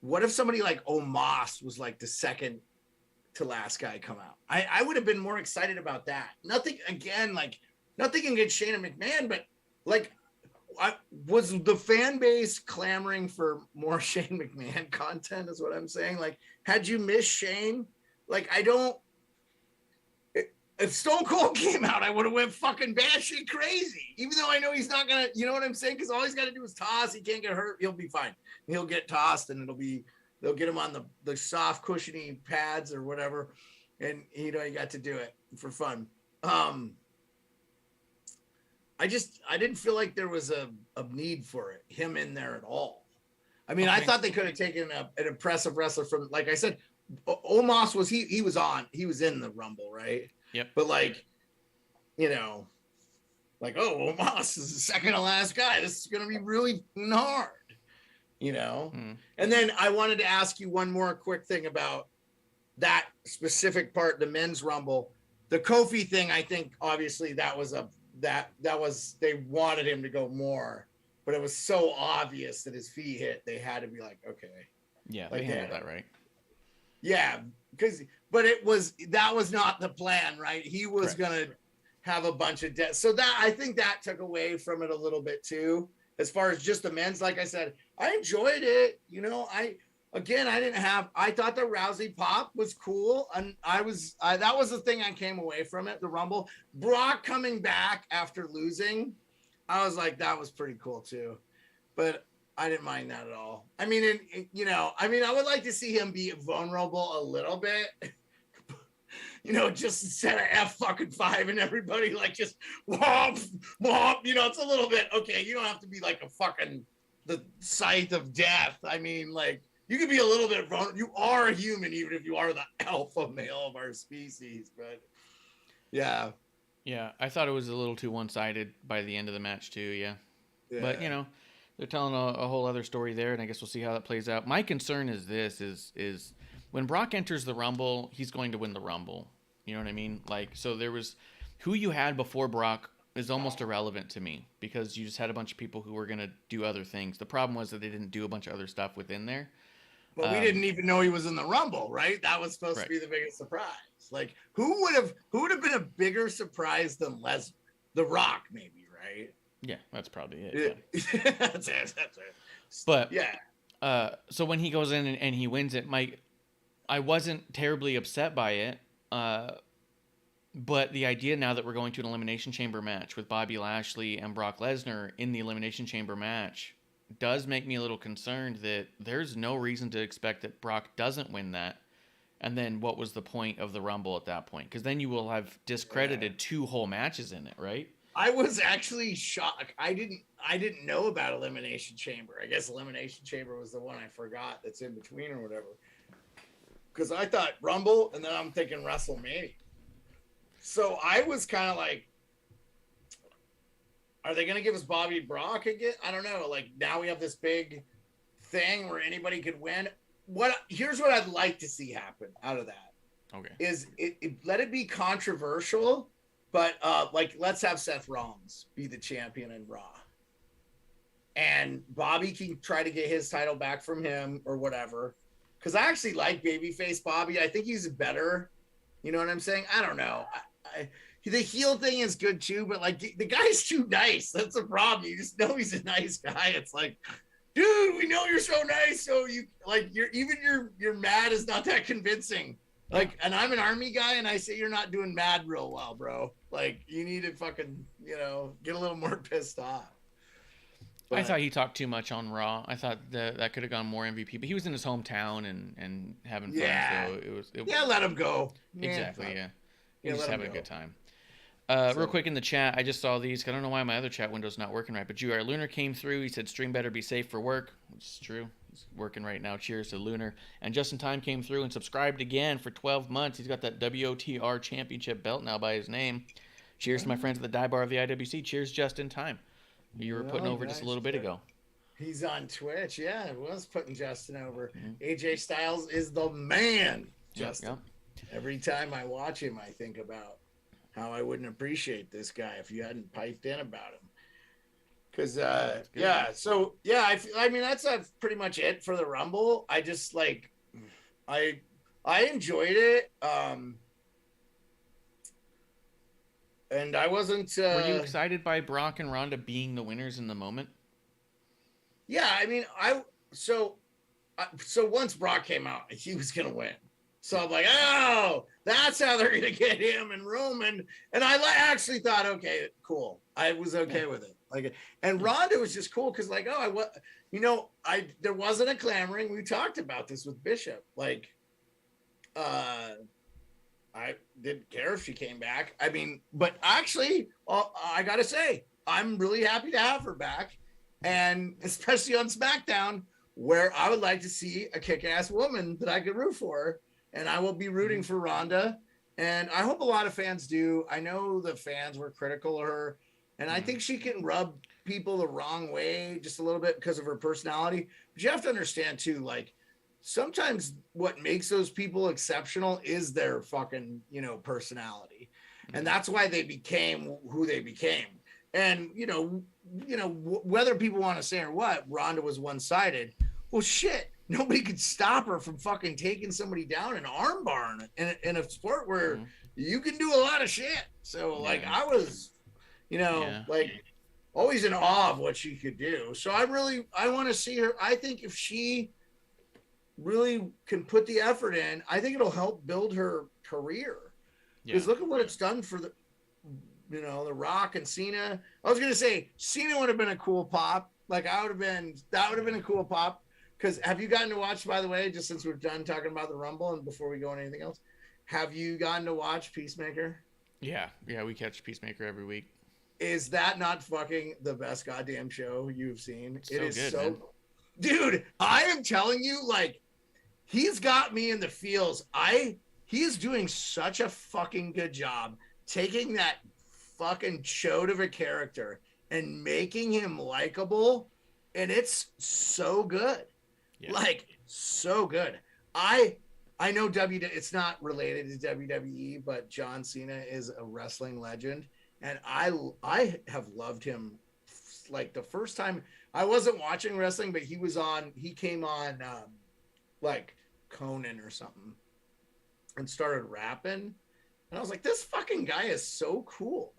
What if somebody like Omos was like the second to last guy come out? I would have been more excited about that. Nothing against Shane and McMahon, but like. Was the fan base clamoring for more Shane McMahon content is what I'm saying. Like, had you missed Shane? Like, if Stone Cold came out, I would have went fucking batshit crazy, even though I know he's not going to, you know what I'm saying? Because all he's got to do is toss. He can't get hurt. He'll be fine. He'll get tossed and they'll get him on the soft cushiony pads or whatever. And he got to do it for fun. I didn't feel like there was a need for him in there at all. I mean, I thought they could have taken an impressive wrestler from, like I said, Omos was, he was in the Rumble, right? Yep. But like, Omos is the second to last guy. This is going to be really hard, And then I wanted to ask you one more quick thing about that specific part, the men's Rumble. The Kofi thing, I think, obviously that was they wanted him to go more, but it was so obvious that his feet hit, they had to be like, okay. Yeah, they handled that right. Yeah, that was not the plan, right? He was gonna have a bunch of deaths. So that, I think that took away from it a little bit too. As far as just the men's, like I said, I enjoyed it. I thought the Rousey pop was cool. And that was the thing I came away from it, the Rumble. Brock coming back after losing, I was like, that was pretty cool too. But I didn't mind that at all. I mean, I would like to see him be vulnerable a little bit. Just instead of F5 and everybody like just womp, womp, it's a little bit, okay, you don't have to be like the scythe of death. I mean, like, you can be a little bit vulnerable. You are a human, even if you are the alpha male of our species. But yeah. Yeah, I thought it was a little too one-sided by the end of the match too. Yeah. But they're telling a whole other story there, and I guess we'll see how that plays out. My concern is this: is when Brock enters the Rumble, he's going to win the Rumble. You know what I mean? Like, so there was who you had before Brock is almost irrelevant to me, because you just had a bunch of people who were going to do other things. The problem was that they didn't do a bunch of other stuff within there. But we didn't even know he was in the Rumble, right? That was supposed to be the biggest surprise. Like, who would have been a bigger surprise than Lesnar? The Rock, maybe, right? Yeah, that's probably it. Yeah. That's it. But yeah. So when he goes in and he wins it, I wasn't terribly upset by it. But the idea now that we're going to an Elimination Chamber match with Bobby Lashley and Brock Lesnar in the Elimination Chamber match does make me a little concerned that there's no reason to expect that Brock doesn't win that. And then what was the point of the Rumble at that point? Because then you will have discredited 2 whole matches in it, right? I was actually shocked. I didn't know about Elimination Chamber. I guess Elimination Chamber was the one I forgot that's in between or whatever. Because I thought Rumble, and then I'm thinking WrestleMania. So I was kind of like, are they going to give us Bobby Brock again? I don't know. Like, now we have this big thing where anybody could win. Here's what I'd like to see happen out of that. Okay. Is let it be controversial, but like, let's have Seth Rollins be the champion in Raw. And Bobby can try to get his title back from him or whatever. Because I actually like babyface Bobby. I think he's better. You know what I'm saying? I don't know. The heel thing is good too, but like the guy's too nice. That's the problem. You just know he's a nice guy. It's like, dude, we know you're so nice. So you like your mad is not that convincing. Like, and I'm an Army guy, and I say you're not doing mad real well, bro. Like, you need to fucking, get a little more pissed off. But I thought he talked too much on Raw. I thought that could have gone more MVP, but he was in his hometown and having fun. Yeah. So let him go. Exactly. Yeah. He was just having a good time. So, real quick in the chat, I just saw these. I don't know why my other chat window's not working right, but Jr. Lunar came through. He said, stream better be safe for work, which is true. He's working right now. Cheers to Lunar. And Just in Time came through and subscribed again for 12 months. He's got that WOTR championship belt now by his name. Cheers to my friends at the Die Bar of the IWC. Cheers, Just in Time. You were putting over just a little bit ago. He's on Twitch. Yeah, I was putting Justin over. AJ Styles is the man, Justin. Yep. Every time I watch him, I think about how I wouldn't appreciate this guy if you hadn't piped in about him. Because, I mean, that's pretty much it for the Rumble. I just, like, I enjoyed it. And I wasn't... Were you excited by Brock and Ronda being the winners in the moment? Yeah, I mean, so once Brock came out, he was going to win. So I'm like, oh, that's how they're going to get him and Roman. And I actually thought, okay, cool. I was okay with it. Like, and Ronda was just cool because, like, there wasn't a clamoring. We talked about this with Bishop. Like, I didn't care if she came back. I mean, but actually, I got to say, I'm really happy to have her back. And especially on Smackdown, where I would like to see a kick-ass woman that I could root for. And I will be rooting for Ronda. And I hope a lot of fans do. I know the fans were critical of her. And I think she can rub people the wrong way just a little bit because of her personality. But you have to understand, too, like, sometimes what makes those people exceptional is their fucking, personality. And that's why they became who they became. And, whether people want to say or what, Ronda was one-sided. Well, shit. Nobody could stop her from fucking taking somebody down and armbar in a sport where you can do a lot of shit. So, like, I was, like, always in awe of what she could do. So I want to see her. I think if she really can put the effort in, I think it'll help build her career. Because look at what it's done for the Rock and Cena. I was going to say Cena would have been a cool pop. Like, that would have been a cool pop. Because have you gotten to watch, by the way, just since we're done talking about the Rumble and before we go on anything else, have you gotten to watch Peacemaker? Yeah, we catch Peacemaker every week. Is that not fucking the best goddamn show you've seen? So it is good, so man. Dude, I am telling you, like, he's got me in the feels. He's doing such a fucking good job taking that fucking chode of a character and making him likable, and it's so good. Yeah. Like, so good. I know it's not related to WWE, but John Cena is a wrestling legend, and I have loved him. Like, the first time I wasn't watching wrestling, but he came on like Conan or something and started rapping, and I was like, this fucking guy is so cool.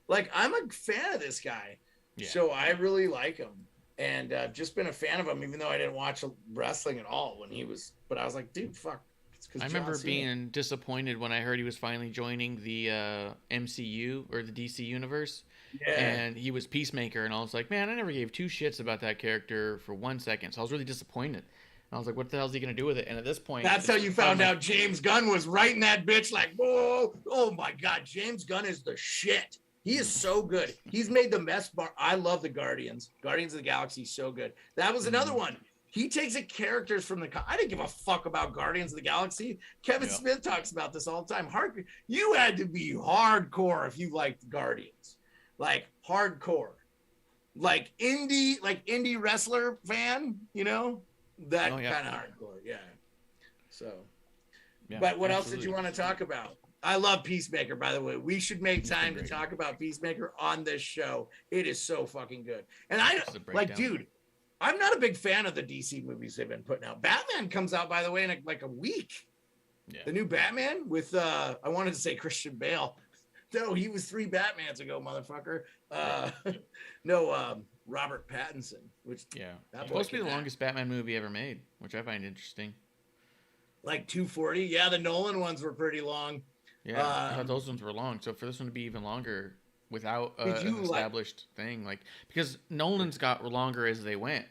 Like, I'm a fan of this guy. Yeah. So I really like him. And I've just been a fan of him, even though I didn't watch wrestling at all when he was. But I was like, dude, fuck, I remember being disappointed when I heard he was finally joining the MCU or the DC universe. Yeah. And he was Peacemaker, and I was like, man, I never gave two shits about that character for 1 second. So I was really disappointed. And I was like, what the hell is he going to do with it? And at this point... That's how you found out James Gunn was writing that bitch like, whoa, oh my God, James Gunn is the shit. He is so good. He's made the best bar. I love the Guardians. Guardians of the Galaxy, so good. That was another one. He takes the characters from the... I didn't give a fuck about Guardians of the Galaxy. Kevin Smith talks about this all the time. You had to be hardcore if you liked Guardians. Like, hardcore. Like indie wrestler fan, you know? That kind of hardcore, yeah. So, but what else did you want to talk about? I love Peacemaker, by the way. We should make time to talk about Peacemaker on this show. It is so fucking good. And dude, I'm not a big fan of the DC movies they've been putting out. Batman comes out, by the way, in a week. Yeah. The new Batman with, I wanted to say Christian Bale. No, he was 3 Batmans ago, motherfucker. Robert Pattinson. Which it's supposed to be the longest Batman movie ever made, which I find interesting. Like 240? Yeah, the Nolan ones were pretty long. Yeah, I thought those ones were long. So for this one to be even longer without an established thing, like, because Nolan's got longer as they went.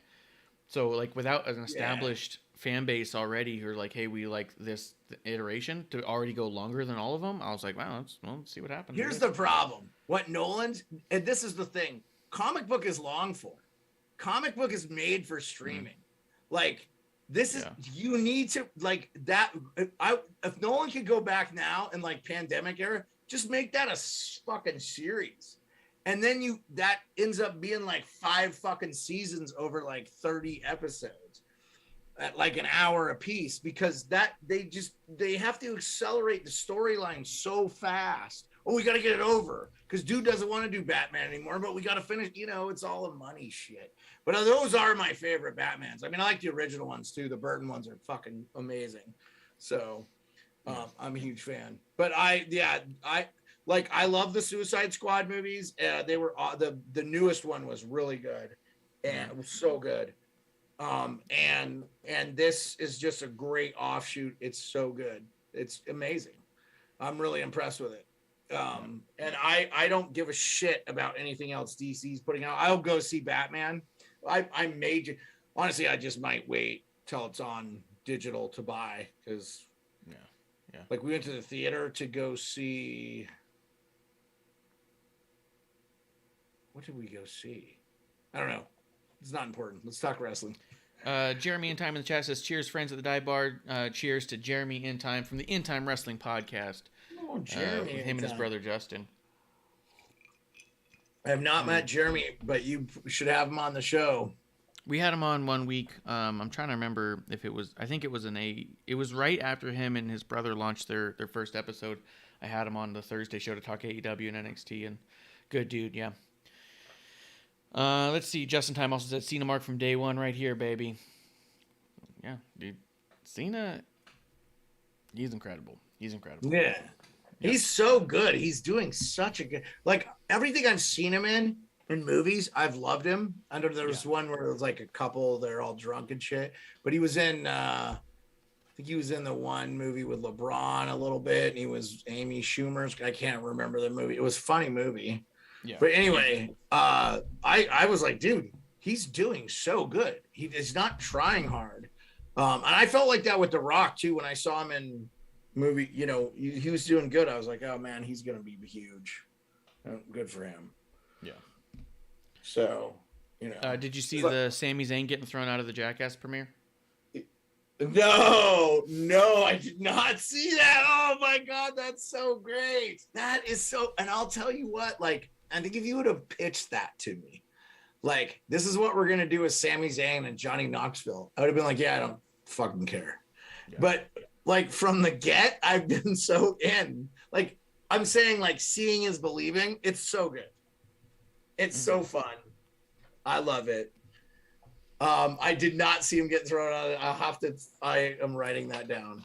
So like without an established fan base already who are like, hey, we like this iteration to already go longer than all of them. I was like, wow, let's see what happens. Here's the problem. What Nolan's, and this is the thing, comic book is long form. Comic book is made for streaming. Like, this is, you need to, like, that, if Nolan could go back now in, like, pandemic era, just make that a fucking series. And then that ends up being, like, 5 fucking seasons over, like, 30 episodes at, like, an hour a piece, because they have to accelerate the storyline so fast. Oh, we got to get it over because dude doesn't want to do Batman anymore, but we got to finish, it's all a money shit. But those are my favorite Batmans. I mean, I like the original ones too. The Burton ones are fucking amazing. So I'm a huge fan. But I love the Suicide Squad movies. They were the newest one was really good, and it was so good. And this is just a great offshoot. It's so good. It's amazing. I'm really impressed with it. And I don't give a shit about anything else DC's putting out. I'll go see Batman. Honestly, I just might wait till it's on digital to buy, because like we went to the theater to go see, what did we go see? I don't know. It's not important. Let's talk wrestling. Jeremy In Time in the chat says, cheers, friends at the dive bar. Cheers to Jeremy In Time from the In Time Wrestling Podcast. Oh, Jeremy. With him and his brother Justin. I have not met Jeremy, but you should have him on the show. We had him on one week. I'm trying to remember if it was, I think it was it was right after him and his brother launched their first episode. I had him on the Thursday show to talk AEW and NXT, and good dude, yeah. Let's see. Justin Time also said Cena mark from day one right here, baby. Yeah, dude. Cena, he's incredible. Yeah. He's so good. He's doing such a good, like, everything I've seen him in movies, I've loved him. I know there was one where it was like a couple, they're all drunk and shit, but he was in, I think he was in the one movie with LeBron a little bit, and he was Amy Schumer's, I can't remember the movie. It was a funny movie. Yeah. But anyway, I was like, dude, he's doing so good. He is not trying hard. And I felt like that with The Rock too, when I saw him in movie, he was doing good. I was like, oh man, he's gonna be huge. Good for him. Yeah. So, did you see the Sami Zayn getting thrown out of the Jackass premiere? No, I did not see that. Oh my God, that's so great. That is so, and I'll tell you what, like, I think if you would have pitched that to me, like, this is what we're gonna do with Sami Zayn and Johnny Knoxville, I would have been like, yeah, I don't fucking care. Yeah. But like from the get, I've been so in. Like, I'm saying, like, seeing is believing. It's so good. It's so fun. I love it. I did not see him get thrown out. I am writing that down.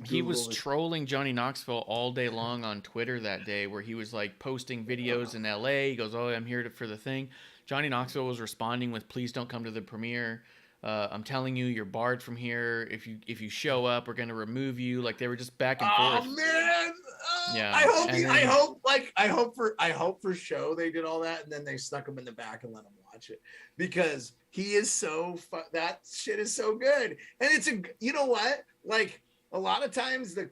He was trolling Johnny Knoxville all day long on Twitter that day, where he was like posting videos in LA. He goes, oh, I'm here for the thing. Johnny Knoxville was responding with, please don't come to the premiere. I'm telling you, you're barred from here. If you show up, we're gonna remove you. Like they were just back and forth. Oh man! Yeah. I hope for show they did all that, and then they stuck him in the back and let him watch it, because he is that shit is so good, and it's you know what? Like a lot of times the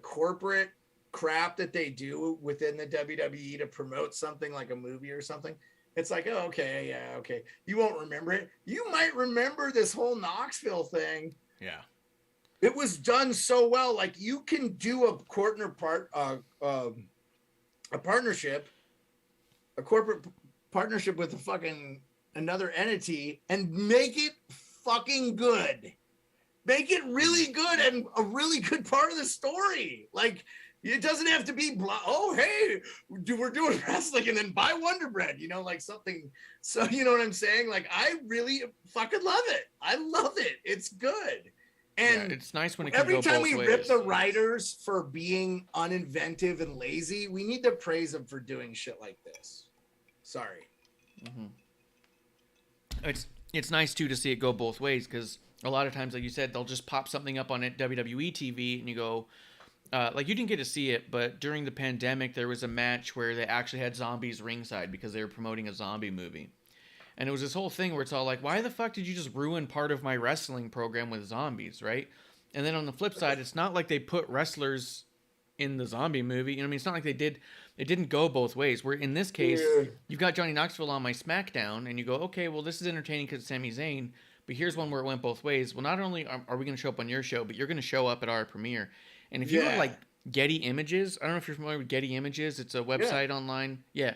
corporate crap that they do within the WWE to promote something like a movie or something. It's like, oh, okay, yeah, okay. You won't remember it. You might remember this whole Knoxville thing. Yeah. It was done so well. Like you can do a partnership, a corporate partnership with another entity and make it fucking good. Make it really good and a really good part of the story. Like, it doesn't have to be, oh, hey, we're doing wrestling and then buy Wonder Bread, like something. So, you know what I'm saying? Like, I really fucking love it. I love it. It's good. And it's nice when it can every go time both we ways. rip the writers for being uninventive and lazy, we need to praise them for doing shit like this. Sorry. Mm-hmm. It's nice, too, to see it go both ways, because a lot of times, like you said, they'll just pop something up on WWE TV and you go, like you didn't get to see it, but during the pandemic, there was a match where they actually had zombies ringside because they were promoting a zombie movie. And it was this whole thing where it's all like, why the fuck did you just ruin part of my wrestling program with zombies, right? And then on the flip side, it's not like they put wrestlers in the zombie movie. You know what I mean? It's not like it didn't go both ways. Where in this case, you've got Johnny Knoxville on my Smackdown, and you go, okay, well, this is entertaining because it's Sami Zayn, but here's one where it went both ways. Well, not only are we going to show up on your show, but you're going to show up at our premiere. And if you go to like Getty Images, I don't know if you're familiar with Getty Images. It's a website online. Yeah.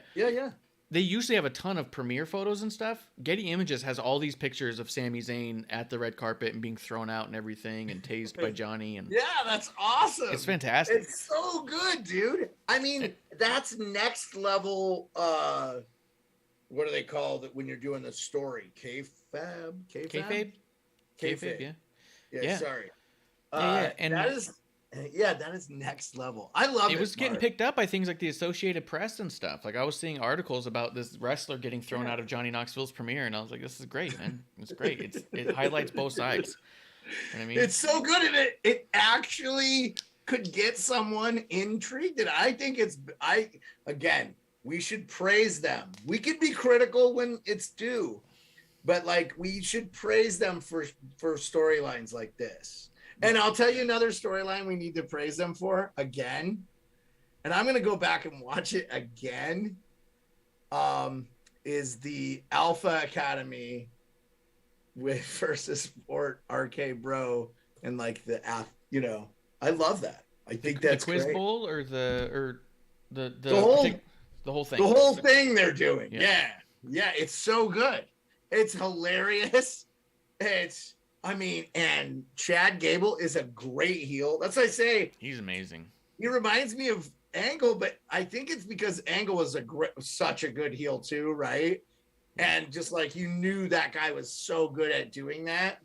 They usually have a ton of premiere photos and stuff. Getty Images has all these pictures of Sami Zayn at the red carpet and being thrown out and everything and tased by Johnny. And that's awesome. It's fantastic. It's so good, dude. I mean, that's next level. What do they call it when you're doing the story? Kayfabe? Yeah. Sorry. And that is next level. I love it. It was getting picked up by things like the Associated Press and stuff. Like I was seeing articles about this wrestler getting thrown out of Johnny Knoxville's premiere, and I was like, "This is great, man! It's great. It highlights both sides." You know what I mean? It's so good, and it actually could get someone intrigued. And I think we should praise them. We could be critical when it's due, but like we should praise them for storylines like this. And I'll tell you another storyline we need to praise them for again. And I'm going to go back and watch it again. Is the Alpha Academy versus RK Bro and like I love that. I think that's the quiz great. bowl or the whole thing. The whole thing they're doing. Yeah. It's so good. It's hilarious. And Chad Gable is a great heel. That's what I say. He's amazing. He reminds me of Angle, but I think it's because Angle was such a good heel too, right? And just like you knew that guy was so good at doing that.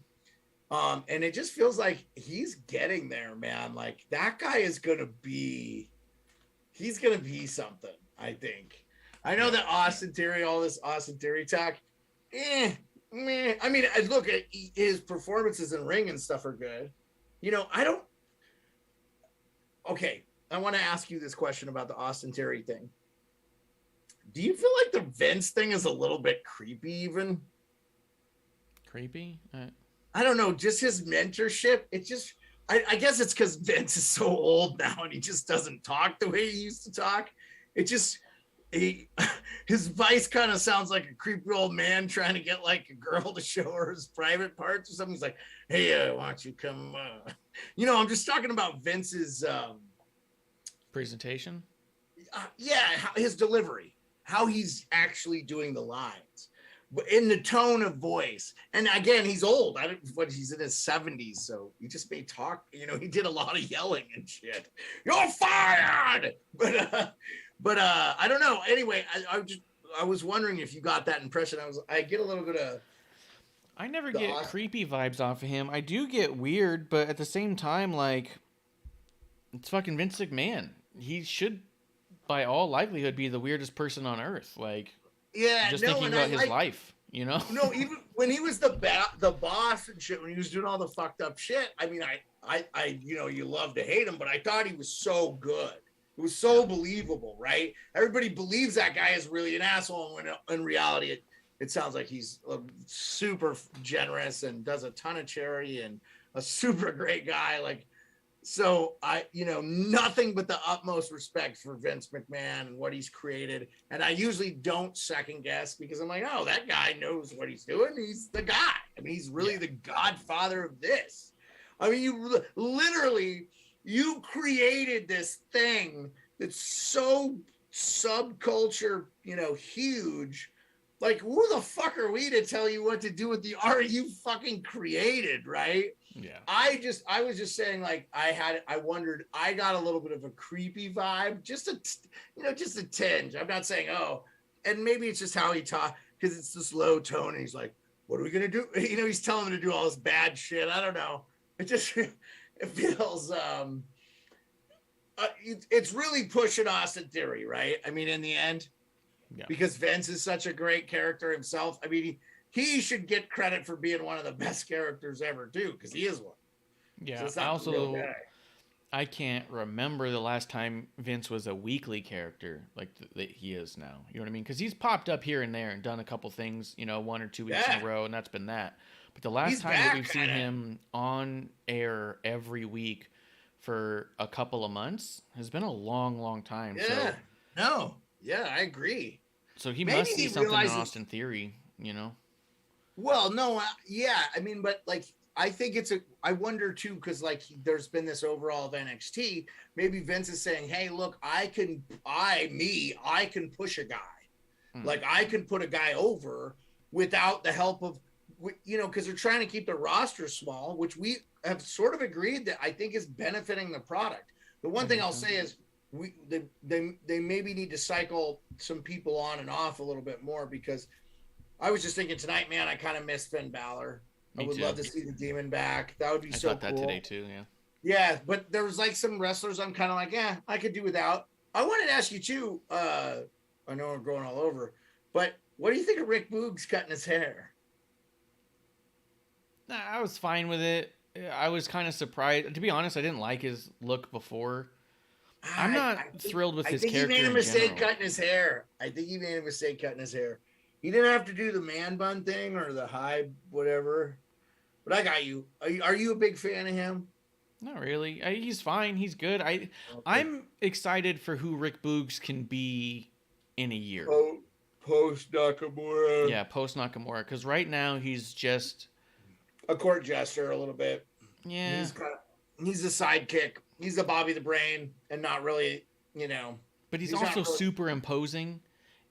And it just feels like he's getting there, man. Like that guy is he's gonna be something, I think. I know that Austin Theory, all this Austin Theory talk, man, I mean, look at his performances in ring and stuff are good. Okay, I want to ask you this question about the Austin Theory thing. Do you feel like the Vince thing is a little bit creepy even? Creepy? I don't know, just his mentorship. I guess it's because Vince is so old now and he just doesn't talk the way he used to talk. His voice kind of sounds like a creepy old man trying to get like a girl to show her his private parts or something. He's like, hey, why don't you come? I'm just talking about Vince's presentation. His delivery, how he's actually doing the lines, but in the tone of voice. And again, he's old. He's in his 70s, so he just may talk. He did a lot of yelling and shit. You're fired, But I don't know. Anyway, I was wondering if you got that impression. I get a little bit of. I never get creepy vibes off of him. I do get weird, but at the same time, like, it's fucking Vince McMahon. He should, by all likelihood, be the weirdest person on earth. Like, thinking about his life. you know? No, even when he was the boss and shit, when he was doing all the fucked up shit, I mean, I you know, you love to hate him, but I thought he was so good. It was so believable, right? Everybody believes that guy is really an asshole, when in reality, it sounds like he's super generous and does a ton of charity and a super great guy. Like, so you know, nothing but the utmost respect for Vince McMahon and what he's created. And I usually don't second guess, because I'm like, oh, that guy knows what he's doing. He's the guy. I mean, he's really the godfather of this. I mean, you literally, you created this thing that's so subculture, you know, huge. Like, who the fuck are we to tell you what to do with the art you fucking created, right? Yeah. I was just saying, like, I wondered, I got a little bit of a creepy vibe, just a tinge. I'm not saying, oh, and maybe it's just how he talks, because it's this low tone, and he's like, what are we gonna do? You know, he's telling him to do all this bad shit. I don't know. It just, it feels, it's really pushing Austin Theory, right? I mean, in the end, because Vince is such a great character himself. I mean, he should get credit for being one of the best characters ever, too, because he is one. Yeah, So I can't remember the last time Vince was a weekly character like that he is now. You know what I mean? Because he's popped up here and there and done a couple things, you know, 1 or 2 weeks in a row, and that's been that. But the last time that we've seen him on air every week for a couple of months has been a long, long time. Yeah. So, yeah, I agree. So he must see something in Austin Theory, you know? Well, no, yeah. I mean, but like, I think I wonder too, because like there's been this overall of NXT. Maybe Vince is saying, hey, look, I can push a guy. Like, I can put a guy over without the help of, you know, because they're trying to keep the roster small, which we have sort of agreed that I think is benefiting the product. The one thing I'll say is they maybe need to cycle some people on and off a little bit more, because I was just thinking tonight, man, I kind of miss Finn Balor. I would love to see the Demon back. That would be so cool. I thought that today too, yeah. Yeah, but there was like some wrestlers I'm kind of like, yeah, I could do without. I wanted to ask you too, I know we're going all over, but what do you think of Rick Boogs cutting his hair? Nah, I was fine with it. I was kind of surprised. To be honest, I didn't like his look before. I'm not thrilled with his character. I think he made a mistake cutting his hair. He didn't have to do the man bun thing or the high whatever. But I got you. Are you a big fan of him? Not really. He's fine. He's good. I'm excited for who Rick Boogs can be in a year. Post Nakamura. Yeah, post Nakamura. Because right now he's just a court jester a little bit. Yeah. He's a sidekick. He's a Bobby the Brain, and not really, you know. But he's also really super imposing.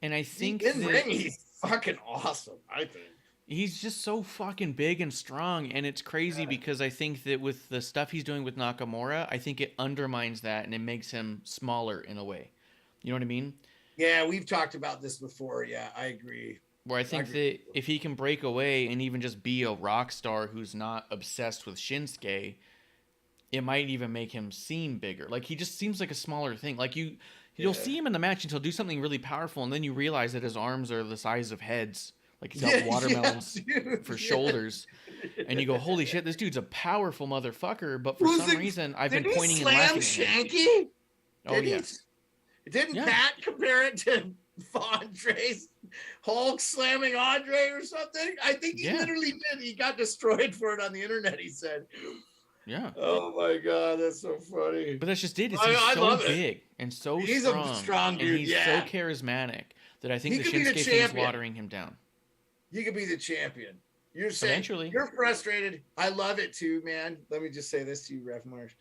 And I think in ring he's fucking awesome, I think. He's just so fucking big and strong, and it's crazy because I think that with the stuff he's doing with Nakamura, I think it undermines that and it makes him smaller in a way. You know what I mean? Yeah, we've talked about this before. Yeah, I agree. Where I think that if he can break away and even just be a rock star who's not obsessed with Shinsuke, it might even make him seem bigger. Like, he just seems like a smaller thing. Like, you'll see him in the match and he'll do something really powerful, and then you realize that his arms are the size of heads. Like, he's got watermelons for shoulders. And you go, holy shit, this dude's a powerful motherfucker. But for some reason, I've been pointing and laughing at him. Oh, yeah. Didn't Pat compare it to Andre's Hulk slamming Andre or something? I think he literally did. He got destroyed for it on the internet, he said. Yeah. Oh, my God. That's so funny. But that's just it. He's so big and so strong. He's a strong dude, and he's so charismatic that I think the Shinsuke thing is watering him down. He could be the champion. You're saying eventually. You're frustrated. I love it too, man. Let me just say this to you, Ref Marsh.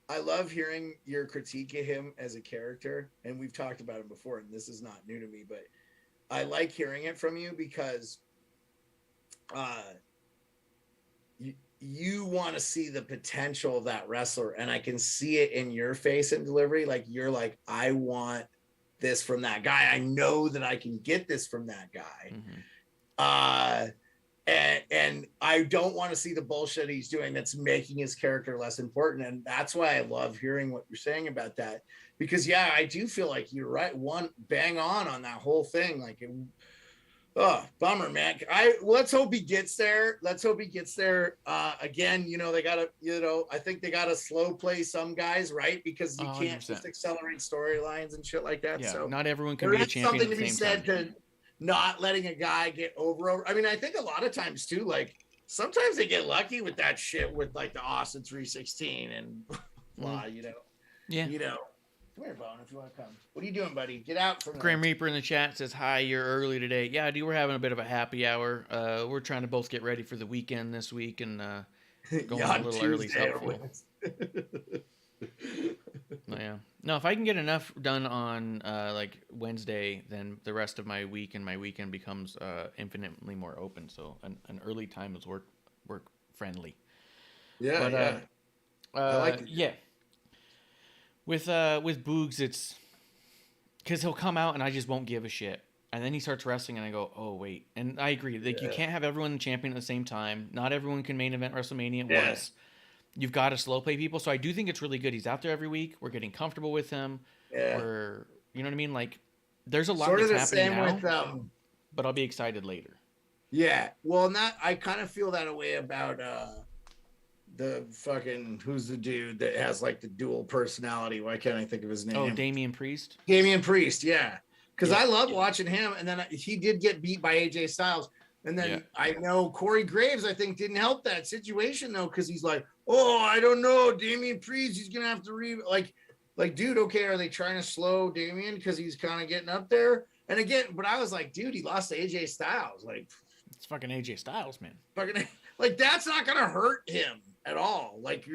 I love hearing your critique of him as a character, and we've talked about him before, and this is not new to me, but I like hearing it from you because you want to see the potential of that wrestler, and I can see it in your face and delivery. Like, you're like, I want this from that guy. I know that I can get this from that guy. Mm-hmm. And I don't want to see the bullshit he's doing that's making his character less important. And that's why I love hearing what you're saying about that, because I do feel like you're right. One bang on that whole thing. Like, Oh, bummer, man. Let's hope he gets there. Again, they gotta, I think they gotta slow play some guys, right? Because you can't 100%. just accelerate storylines and shit like that. Yeah, So not everyone can there be a is champion something at to the be same said time. to not letting a guy get over. I mean, I think a lot of times too, like sometimes they get lucky with that shit with like the Austin 316 and blah, Yeah. Come here, Bone, if you want to come. What are you doing, buddy? Get out from Grim Reaper in the chat says, hi, you're early today. Yeah, dude, we're having a bit of a happy hour. We're trying to both get ready for the weekend this week, and going a little early is helpful. Yeah. No, if I can get enough done on like Wednesday, then the rest of my week and my weekend becomes infinitely more open. So an early time is work friendly. Yeah, But, yeah. I like it. Yeah. With Boogs, it's because he'll come out and I just won't give a shit, and then he starts wrestling and I go, oh wait. And I agree, like you can't have everyone champion at the same time. Not everyone can main event WrestleMania at once. You've got to slow play people. So I do think it's really good. He's out there every week. We're getting comfortable with him. Yeah. You know what I mean? Like there's a lot Sort of that's the happening same now, with but I'll be excited later. Yeah. Well, I kind of feel that way about the fucking, who's the dude that has like the dual personality? Why can't I think of his name? Oh, Damian Priest. Damian Priest, yeah. Because I love watching him, and then he did get beat by AJ Styles, and then I know Corey Graves, I think, didn't help that situation though, because he's like, oh, I don't know, Damian Priest, he's gonna have to like, dude, okay, are they trying to slow Damian because he's kind of getting up there? And again, but I was like, dude, he lost to AJ Styles, like it's fucking AJ Styles, man. Fucking like that's not gonna hurt him at all. Like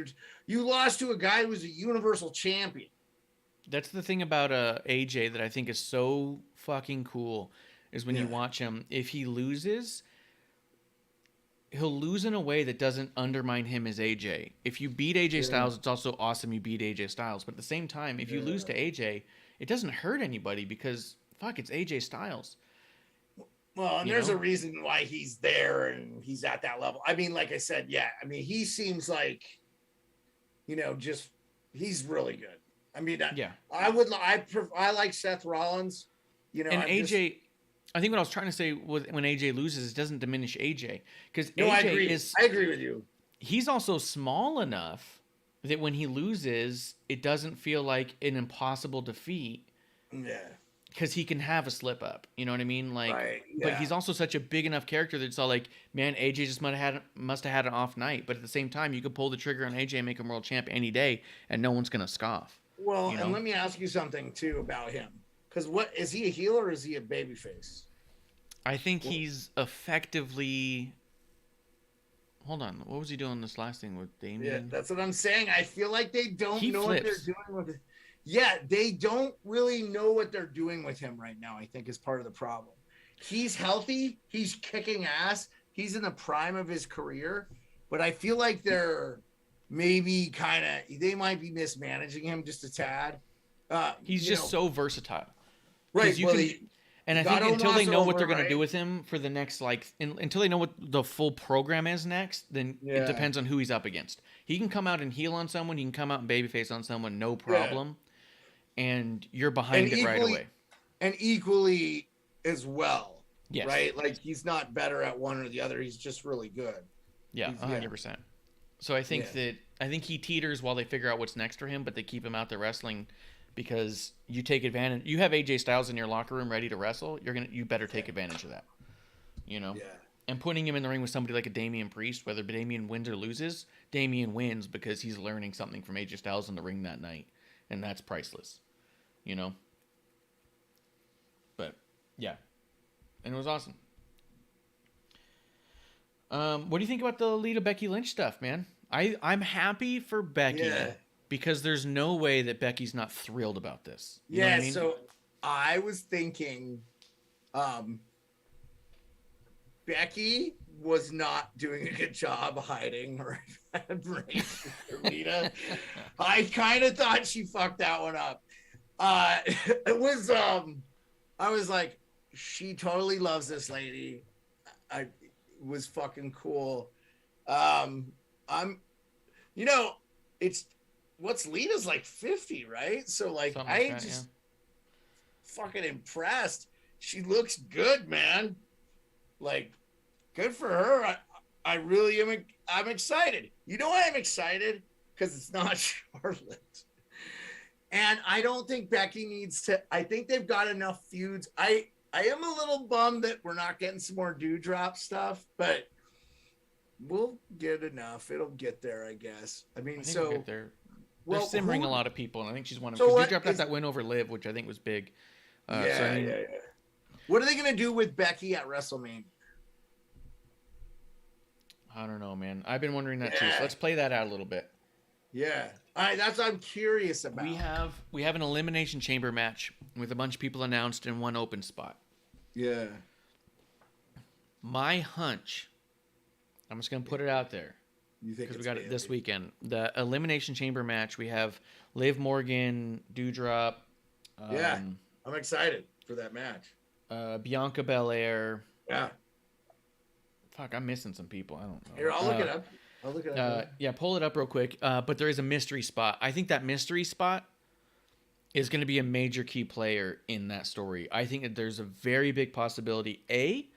you lost to a guy who's a universal champion. That's the thing about AJ that I think is so fucking cool is when you watch him. If he loses, he'll lose in a way that doesn't undermine him as AJ. If you beat AJ Styles, it's also awesome you beat AJ Styles. But at the same time, if you lose to AJ, it doesn't hurt anybody because fuck, it's AJ Styles. Well, and there's a reason why he's there and he's at that level. I mean, like I said, I mean, he seems like, just he's really good. I mean, I like Seth Rollins, and AJ. I think what I was trying to say with when AJ loses, it doesn't diminish AJ because I agree with you. He's also small enough that when he loses, it doesn't feel like an impossible defeat. Yeah. Because he can have a slip up, you know what I mean? Like, right, but he's also such a big enough character that it's all like, man, AJ just must have had an off night. But at the same time, you could pull the trigger on AJ and make him world champ any day, and no one's gonna scoff. Well, and let me ask you something too about him, because what is he a heel or is he a babyface? I think he's effectively. Hold on, what was he doing this last thing with Damian? Yeah, that's what I'm saying. I feel like they don't know what they're doing with it. Yeah, they don't really know what they're doing with him right now, I think is part of the problem. He's healthy. He's kicking ass. He's in the prime of his career. But I feel like they're maybe they might be mismanaging him just a tad. He's just so versatile. Right. And I think until they know what they're going to do with him for the next, until they know what the full program is next, then it depends on who he's up against. He can come out and heel on someone. He can come out and babyface on someone, no problem. Yeah. And you're behind it right away. And equally as well. Yes. Right? Like, he's not better at one or the other. He's just really good. Yeah, 100%. So I think he teeters while they figure out what's next for him, but they keep him out there wrestling because you take advantage. You have AJ Styles in your locker room ready to wrestle. You better take advantage of that. Yeah. And putting him in the ring with somebody like a Damian Priest, whether Damian wins or loses, Damian wins because he's learning something from AJ Styles in the ring that night, and that's priceless. But yeah, and it was awesome. What do you think about the Lita Becky Lynch stuff, man? I'm happy for Becky because there's no way that Becky's not thrilled about this. You know what I mean? So I was thinking, Becky was not doing a good job hiding her admiration for Lita. I kind of thought she fucked that one up. It was I was like, she totally loves this lady. It was fucking cool. What's Lita's like 50, right? So like something I like that, just fucking impressed. She looks good, man. Like, good for her. I really am. I'm excited. You know why I'm excited? Because it's not Charlotte. And I don't think Becky needs to. I think they've got enough feuds. I am a little bummed that we're not getting some more Dewdrop stuff, but we'll get enough. It'll get there, I guess. I mean, we'll get there. They're simmering a lot of people, and I think she's one of them. Dewdrop got that win over Liv, which I think was big. Yeah. What are they going to do with Becky at WrestleMania? I don't know, man. I've been wondering that too. So let's play that out a little bit. Yeah. All right, that's what I'm curious about. We have an Elimination Chamber match with a bunch of people announced in one open spot. Yeah. My hunch, I'm just going to put it out there. You think because we got it this weekend. The Elimination Chamber match, we have Liv Morgan, Dewdrop. I'm excited for that match. Bianca Belair. Yeah. Fuck, I'm missing some people. I don't know. Here, I'll look it up. Yeah, pull it up real quick. But there is a mystery spot. I think that mystery spot is going to be a major key player in that story. I think that there's a very big possibility, A,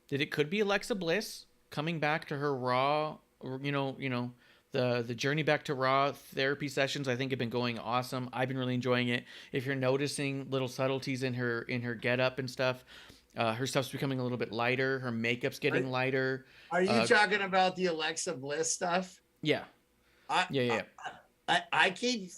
that it could be Alexa Bliss coming back to her Raw, the journey back to Raw therapy sessions, I think, have been going awesome. I've been really enjoying it. If you're noticing little subtleties in her getup and stuff, her stuff's becoming a little bit lighter. Her makeup's getting lighter. Are you talking about the Alexa Bliss stuff? Yeah. I keep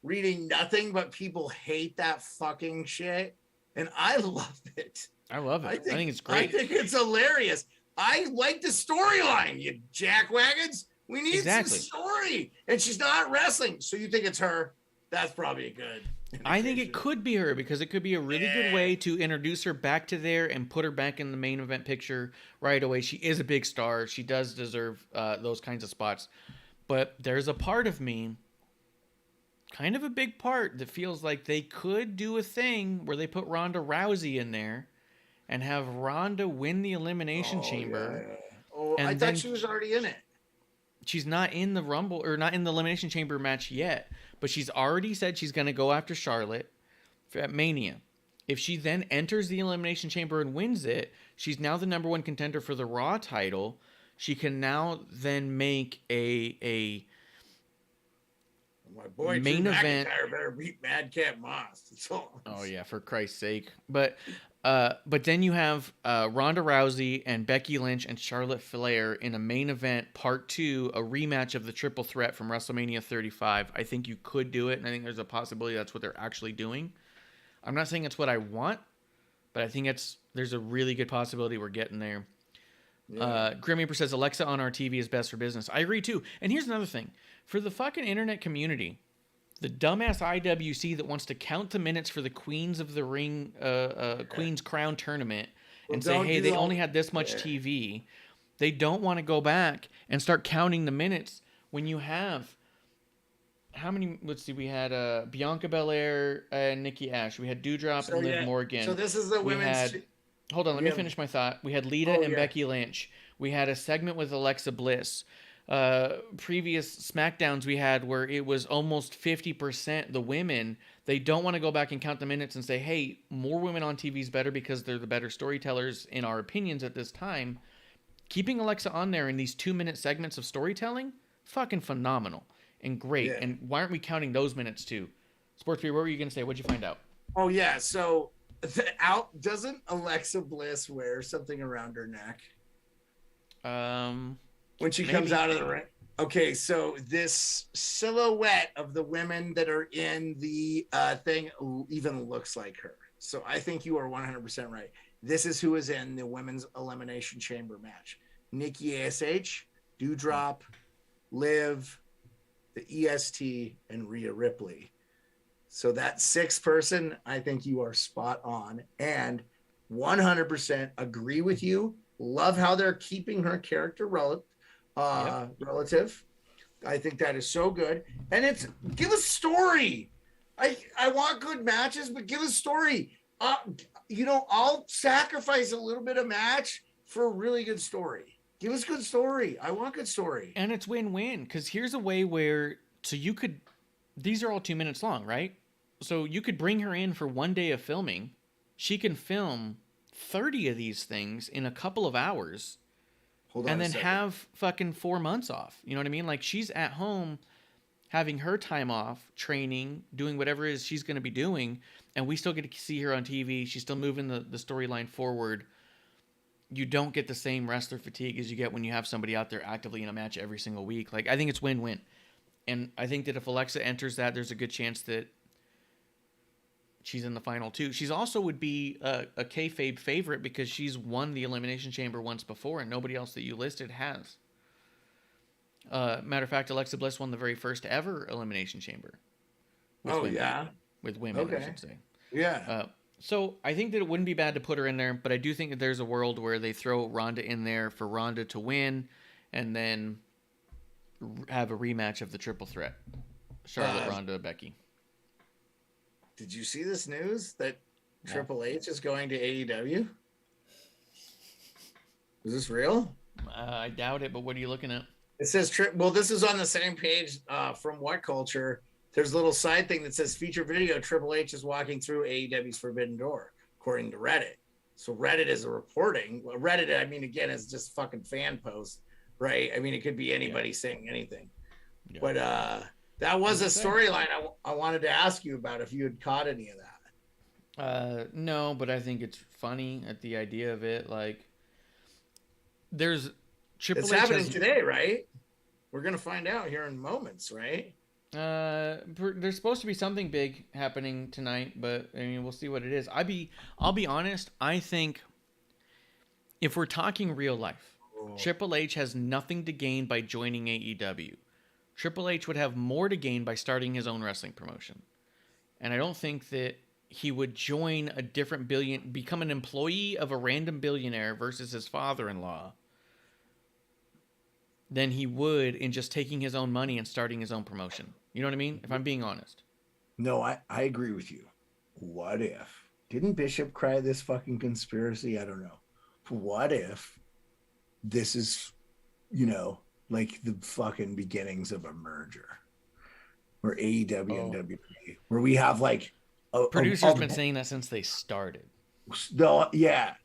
reading nothing but people hate that fucking shit, and I love it. I love it. I think it's great. I think it's hilarious. I like the storyline, you jackwagons. We need some story, and she's not wrestling. So you think it's her? That's probably a good. I think it could be her because it could be a really good way to introduce her back to there and put her back in the main event picture right away. She is a big star. She does deserve those kinds of spots. But there's a part of me, kind of a big part, that feels like they could do a thing where they put Ronda Rousey in there and have Ronda win the Elimination Chamber. Yeah. Oh, I thought she was already in it. She's not in the Rumble or not in the Elimination Chamber match yet, but she's already said she's going to go after Charlotte at Mania. If she then enters the Elimination Chamber and wins it, she's now the number one contender for the Raw title. She can now then make a my boy main Drew event. McIntyre better beat Madcap Moss. Oh yeah, for Christ's sake! But then you have Ronda Rousey and Becky Lynch and Charlotte Flair in a main event part 2, a rematch of the triple threat from WrestleMania 35. I think you could do it, and I think there's a possibility that's what they're actually doing. I'm not saying it's what I want, but I think there's a really good possibility we're getting there. Yeah. Grim Reaper says Alexa on our TV is best for business. I agree too. And here's another thing. For the fucking internet community, the dumbass IWC that wants to count the minutes for the Queens of the Ring, Queen's Crown tournament and say, hey, they only had this much TV. They don't want to go back and start counting the minutes when you have, how many, let's see, we had Bianca Belair and Nikki Ash. We had Dewdrop and Liv Morgan. So this is the women's... Hold on, let me finish my thought. We had Lita and Becky Lynch. We had a segment with Alexa Bliss. Previous Smackdowns we had where it was almost 50% the women. They don't want to go back and count the minutes and say, hey, more women on TV is better because they're the better storytellers in our opinions at this time. Keeping Alexa on there in these 2-minute segments of storytelling, fucking phenomenal and great. Yeah. And why aren't we counting those minutes too? Sports Beard, what were you going to say? What'd you find out? Oh, yeah. So doesn't Alexa Bliss wear something around her neck? When she comes out of the ring. Okay, so this silhouette of the women that are in the thing even looks like her. So I think you are 100% right. This is who is in the women's elimination chamber match. Nikki ASH, Dewdrop, Liv, the EST, and Rhea Ripley. So that 6th person, I think you are spot on. And 100% agree with you. Love how they're keeping her character relative. I think that is so good. And give us story. I want good matches, but give us story. I'll sacrifice a little bit of match for a really good story. Give us good story. I want good story. And it's win-win, because here's a way where, these are all 2 minutes long, right? So you could bring her in for one day of filming. She can film 30 of these things in a couple of hours Hold on and a then second. have fucking 4 months off. You know what I mean? Like, she's at home having her time off, training, doing whatever it is she's going to be doing, and we still get to see her on TV. She's still moving the storyline forward. You don't get the same wrestler fatigue as you get when you have somebody out there actively in a match every single week. Like, I think it's win-win. And I think that if Alexa enters that, there's a good chance that she's in the final two. She's also would be a kayfabe favorite because she's won the Elimination Chamber once before, and nobody else that you listed has. Matter of fact, Alexa Bliss won the very first ever Elimination Chamber. With women. Yeah. With women, Okay. I should say. Yeah. So I think that it wouldn't be bad to put her in there, but I do think that there's a world where they throw Ronda in there for Ronda to win, and then have a rematch of the triple threat. Charlotte, Ronda, Becky. Did you see this news that Triple H is going to AEW? Is this real? I doubt it, but what are you looking at? It says, well, this is on the same page from What Culture. There's a little side thing that says feature video. Triple H is walking through AEW's Forbidden Door, according to Reddit. So Reddit is a reporting. Well, Reddit, I mean, again, is just fucking fan posts, right? I mean, it could be anybody saying anything. Yeah. But that was a storyline I wanted to ask you about if you had caught any of that. No, but I think it's funny at the idea of it. Like, there's Triple H. It's happening today, right? We're gonna find out here in moments, right? There's supposed to be something big happening tonight, but I mean, we'll see what it is. I'll be honest. I think if we're talking real life, Triple H has nothing to gain by joining AEW. Triple H would have more to gain by starting his own wrestling promotion. And I don't think that he would join a different become an employee of a random billionaire versus his father-in-law than he would in just taking his own money and starting his own promotion. You know what I mean? If I'm being honest. No, I agree with you. What if? Didn't Bishop cry this fucking conspiracy? I don't know. What if this is, like the fucking beginnings of a merger where AEW and WWE, where we have like producers been saying that since they started. No, yeah.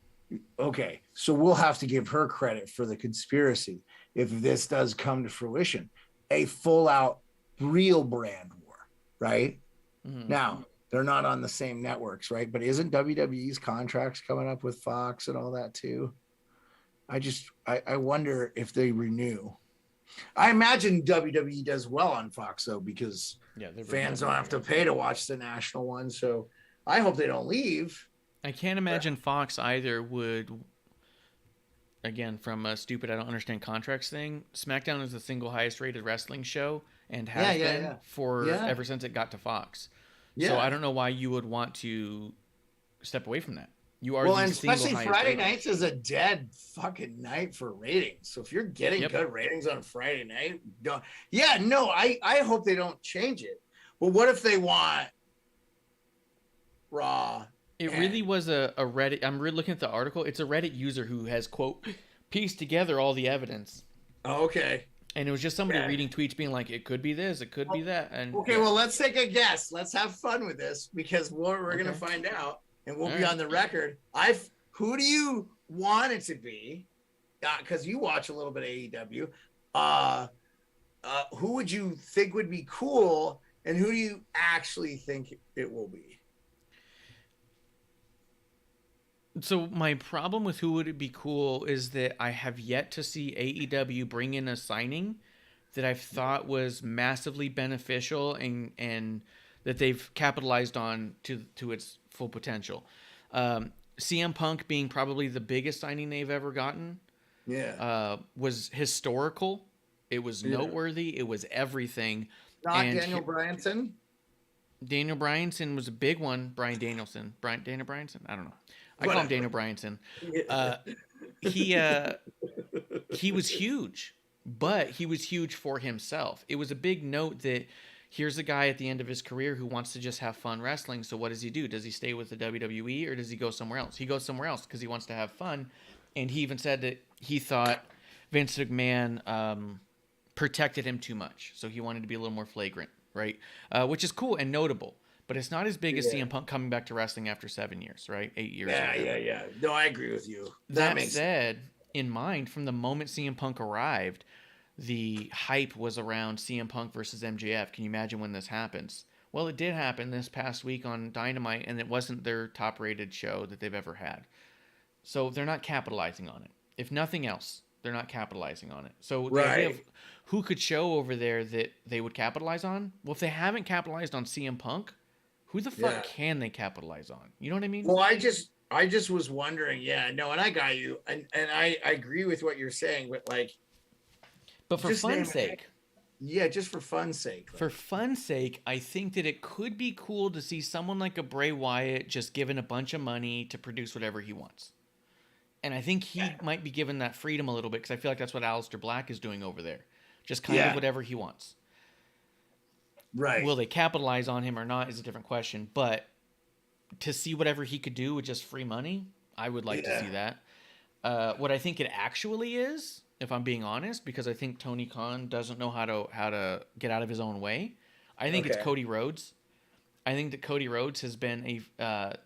Okay. So we'll have to give her credit for the conspiracy if this does come to fruition. A full out real brand war, right? Mm-hmm. Now, they're not on the same networks, right? But isn't WWE's contracts coming up with Fox and all that too? I wonder if they renew. I imagine WWE does well on Fox though, because fans don't have to pay to watch the national one. So I hope they don't leave. I can't imagine Fox either would, again, from a stupid, I don't understand contracts thing. Smackdown is the single highest rated wrestling show and has been for ever since it got to Fox. Yeah. So I don't know why you would want to step away from that. You are and especially Friday nights is a dead fucking night for ratings. So if you're getting good ratings on Friday night, don't. Yeah, no, I hope they don't change it. But what if they want Raw? It really was a Reddit. I'm looking at the article. It's a Reddit user who has, quote, pieced together all the evidence. Oh, okay. And it was just somebody reading tweets being like, it could be this, it could be that. And well, let's take a guess. Let's have fun with this because we're going to find out. And we'll be on the record. Who do you want it to be? Because you watch a little bit of AEW. Who would you think would be cool, and who do you actually think it will be? So my problem with who would it be cool is that I have yet to see AEW bring in a signing that I've thought was massively beneficial and that they've capitalized on to its full potential. CM Punk being probably the biggest signing they've ever gotten. Was historical. It was noteworthy. It was everything. Daniel Bryanson. Daniel Bryanson was a big one. Daniel Bryanson? I don't know. I call him Daniel Bryanson. He was huge, but he was huge for himself. It was a big note that here's a guy at the end of his career who wants to just have fun wrestling. So what does he do? Does he stay with the WWE or does he go somewhere else? He goes somewhere else because he wants to have fun. And he even said that he thought Vince McMahon protected him too much. So he wanted to be a little more flagrant, right? Which is cool and notable. but it's not as big as CM Punk coming back to wrestling after 7 years, right? 8 years. Yeah. No, I agree with you. That said, in mind, from the moment CM Punk arrived, the hype was around CM Punk versus MJF. Can you imagine when this happens? Well, it did happen this past week on Dynamite, and it wasn't their top-rated show that they've ever had. So they're not capitalizing on it. If nothing else, they're not capitalizing on it. So the idea of who could show over there that they would capitalize on? Well, if they haven't capitalized on CM Punk, who the fuck can they capitalize on? You know what I mean? Well, I just was wondering. And I got you, and I agree with what you're saying, but for fun's sake. Yeah, just for fun's sake. For fun's sake, I think that it could be cool to see someone like a Bray Wyatt just given a bunch of money to produce whatever he wants. And I think he might be given that freedom a little bit, because I feel like that's what Aleister Black is doing over there. Just kind of whatever he wants. Right. Will they capitalize on him or not is a different question. But to see whatever he could do with just free money, I would like to see that. What I think it actually is, if I'm being honest, because I think Tony Khan doesn't know how to get out of his own way. I think it's Cody Rhodes. I think that Cody Rhodes has been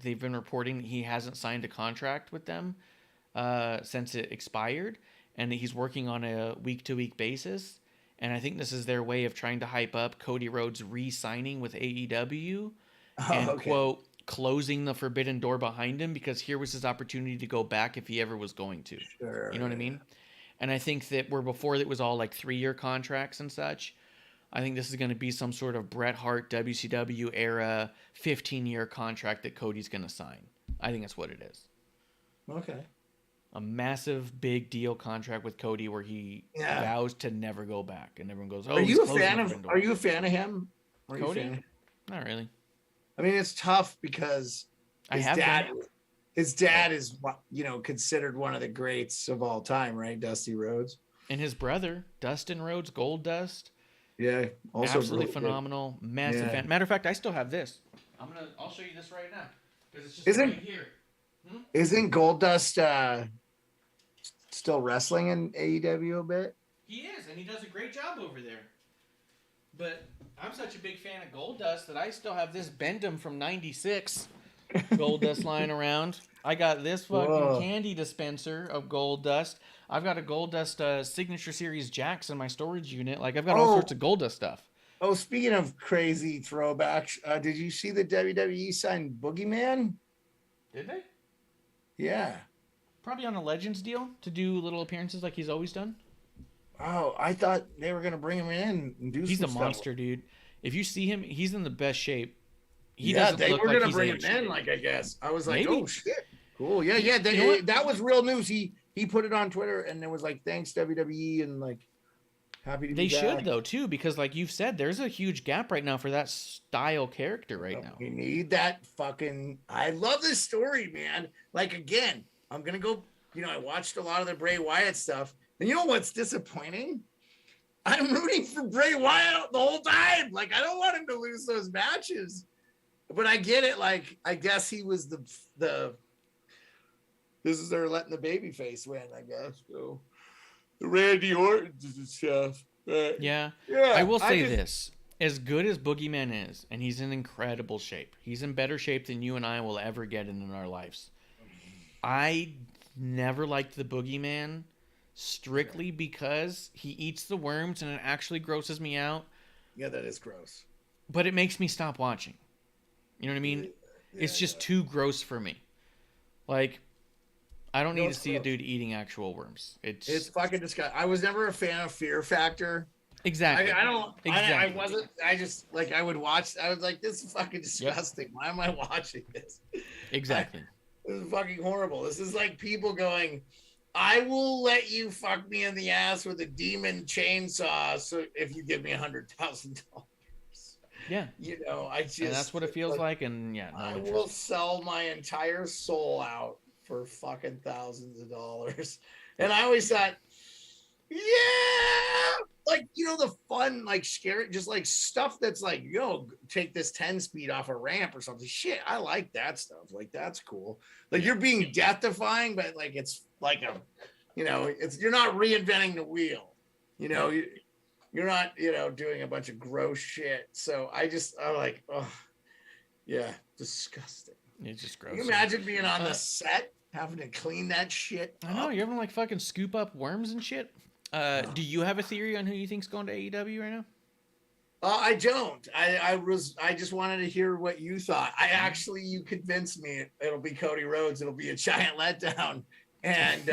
they've been reporting that he hasn't signed a contract with them since it expired, and that he's working on a week-to-week basis. And I think this is their way of trying to hype up Cody Rhodes re-signing with AEW quote, closing the forbidden door behind him, because here was his opportunity to go back if he ever was going to. Sure. You know what I mean? And I think that where before it was all like 3-year contracts and such, I think this is going to be some sort of Bret Hart WCW era 15-year contract that Cody's going to sign. I think that's what it is. Okay. A massive big deal contract with Cody where he vows to never go back, and everyone goes, "Oh, Are you a fan of him? Cody? Not really. I mean, it's tough because his dad is, considered one of the greats of all time, right? Dusty Rhodes. And his brother, Dustin Rhodes, Gold Dust. Yeah. Also absolutely phenomenal. Good. Massive fan. Matter of fact, I still have this. I'll show you this right now, because it's just right here. Isn't Gold Dust still wrestling in AEW a bit? He is, and he does a great job over there. But I'm such a big fan of Gold Dust that I still have this Bendham from '96 Gold Dust lying around. I got this fucking candy dispenser of Gold Dust. I've got a Gold Dust Signature Series Jacks in my storage unit. Like, I've got all sorts of Gold Dust stuff. Oh, speaking of crazy throwbacks, did you see the WWE signed Boogeyman? Did they? Yeah. Probably on a Legends deal to do little appearances like he's always done. Oh, I thought they were going to bring him in and do He's some a stuff. Monster, dude. If you see him, he's in the best shape. They were going to bring him in, I guess. I was like, oh, shit. Cool. Yeah. That was real news. He put it on Twitter, and it was like, thanks, WWE, and like, happy to be back. They should, though, too, because like you've said, there's a huge gap right now for that style character right now. We need that fucking... I love this story, man. Like, again, I'm going to go... I watched a lot of the Bray Wyatt stuff, and you know what's disappointing? I'm rooting for Bray Wyatt the whole time. Like, I don't want him to lose those matches. But I get it. Like, I guess he was the this is their letting the baby face win, I guess. So the Randy Ortons and stuff. Yeah. I will say this. As good as Boogeyman is, and he's in incredible shape. He's in better shape than you and I will ever get in our lives. I never liked the Boogeyman strictly because he eats the worms and it actually grosses me out. Yeah, that is gross. But it makes me stop watching. You know what I mean? It's just too gross for me. Like, I don't need to see a dude eating actual worms. It's fucking disgusting. I was never a fan of Fear Factor. Exactly. I wasn't. I just like I would watch. I was like, this is fucking disgusting. Why am I watching this? Exactly. This is fucking horrible. This is like people going, I will let you fuck me in the ass with a demon chainsaw. So if you give me $100,000. Yeah. I just. And that's what it feels like. And I will sell my entire soul out for fucking thousands of dollars. And I always thought, like, the fun, like, scary, just like stuff that's like, take this 10 speed off a ramp or something. Shit, I like that stuff. Like, that's cool. Like, you're being death-defying, but like, it's like you're not reinventing the wheel. You're not, doing a bunch of gross shit. So I'm like, oh, Yeah, disgusting. It's just gross. Can you imagine being on the set, having to clean that shit I know, you're having to like fucking scoop up worms and shit. Do you have a theory on who you think's going to AEW right now? I don't. I just wanted to hear what you thought. You convinced me it'll be Cody Rhodes. It'll be a giant letdown. And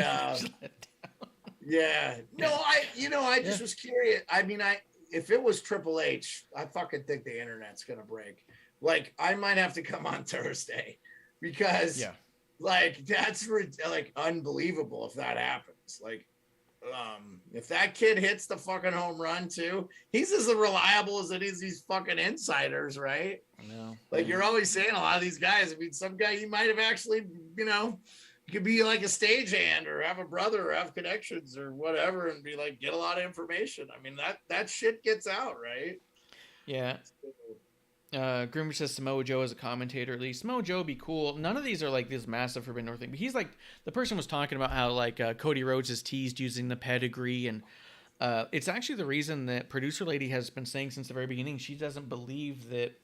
yeah. No, I just was curious. I mean, if it was Triple H, I fucking think the internet's gonna break. Like, I might have to come on Thursday because like that's like unbelievable if that happens. Like, if that kid hits the fucking home run too, he's as reliable as it is these fucking insiders, right? No. Like, you're always saying a lot of these guys. I mean, some guy you might have actually, could be like a stagehand or have a brother or have connections or whatever and be like, get a lot of information. I mean, that shit gets out, right? Yeah. Groomer says Samoa Joe as a commentator, at least. Samoa Joe would be cool. None of these are like this massive Forbidden Door thing, but he's like, the person was talking about how like Cody Rhodes is teased using the pedigree, and it's actually the reason that producer lady has been saying since the very beginning she doesn't believe that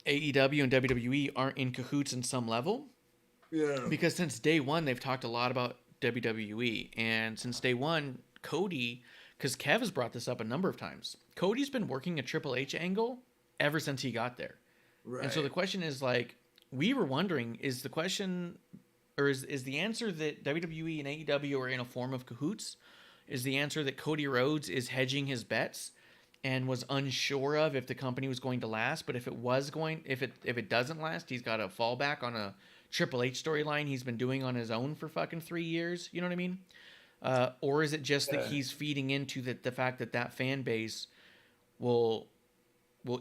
AEW and WWE aren't in cahoots in some level. Yeah. Because since day one, they've talked a lot about WWE, and since day one, Cody, because Kev has brought this up a number of times, Cody's been working a Triple H angle ever since he got there. Right. And so the question is, like, we were wondering, is the question, or is the answer that WWE and AEW are in a form of cahoots? Is the answer that Cody Rhodes is hedging his bets and was unsure of if the company was going to last, but if it doesn't last, he's got a fallback on a Triple H storyline he's been doing on his own for fucking 3 years? You know what I mean? Or is it just that he's feeding into the fact that fan base will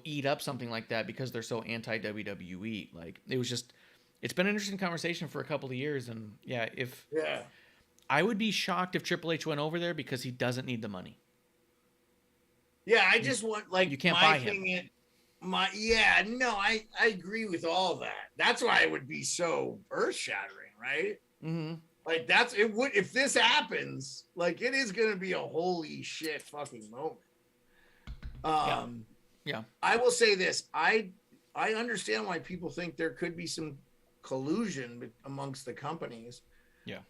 eat up something like that because they're so anti-WWE? Like, it's been an interesting conversation for a couple of years, and I would be shocked if Triple H went over there because he doesn't need the money. Yeah, I just want, like, you can't buy him. I agree with all that. That's why it would be so earth-shattering, right? Mm-hmm. Like, if this happens, like, it is going to be a holy shit fucking moment. Yeah. I will say this. I understand why people think there could be some collusion amongst the companies. Yeah.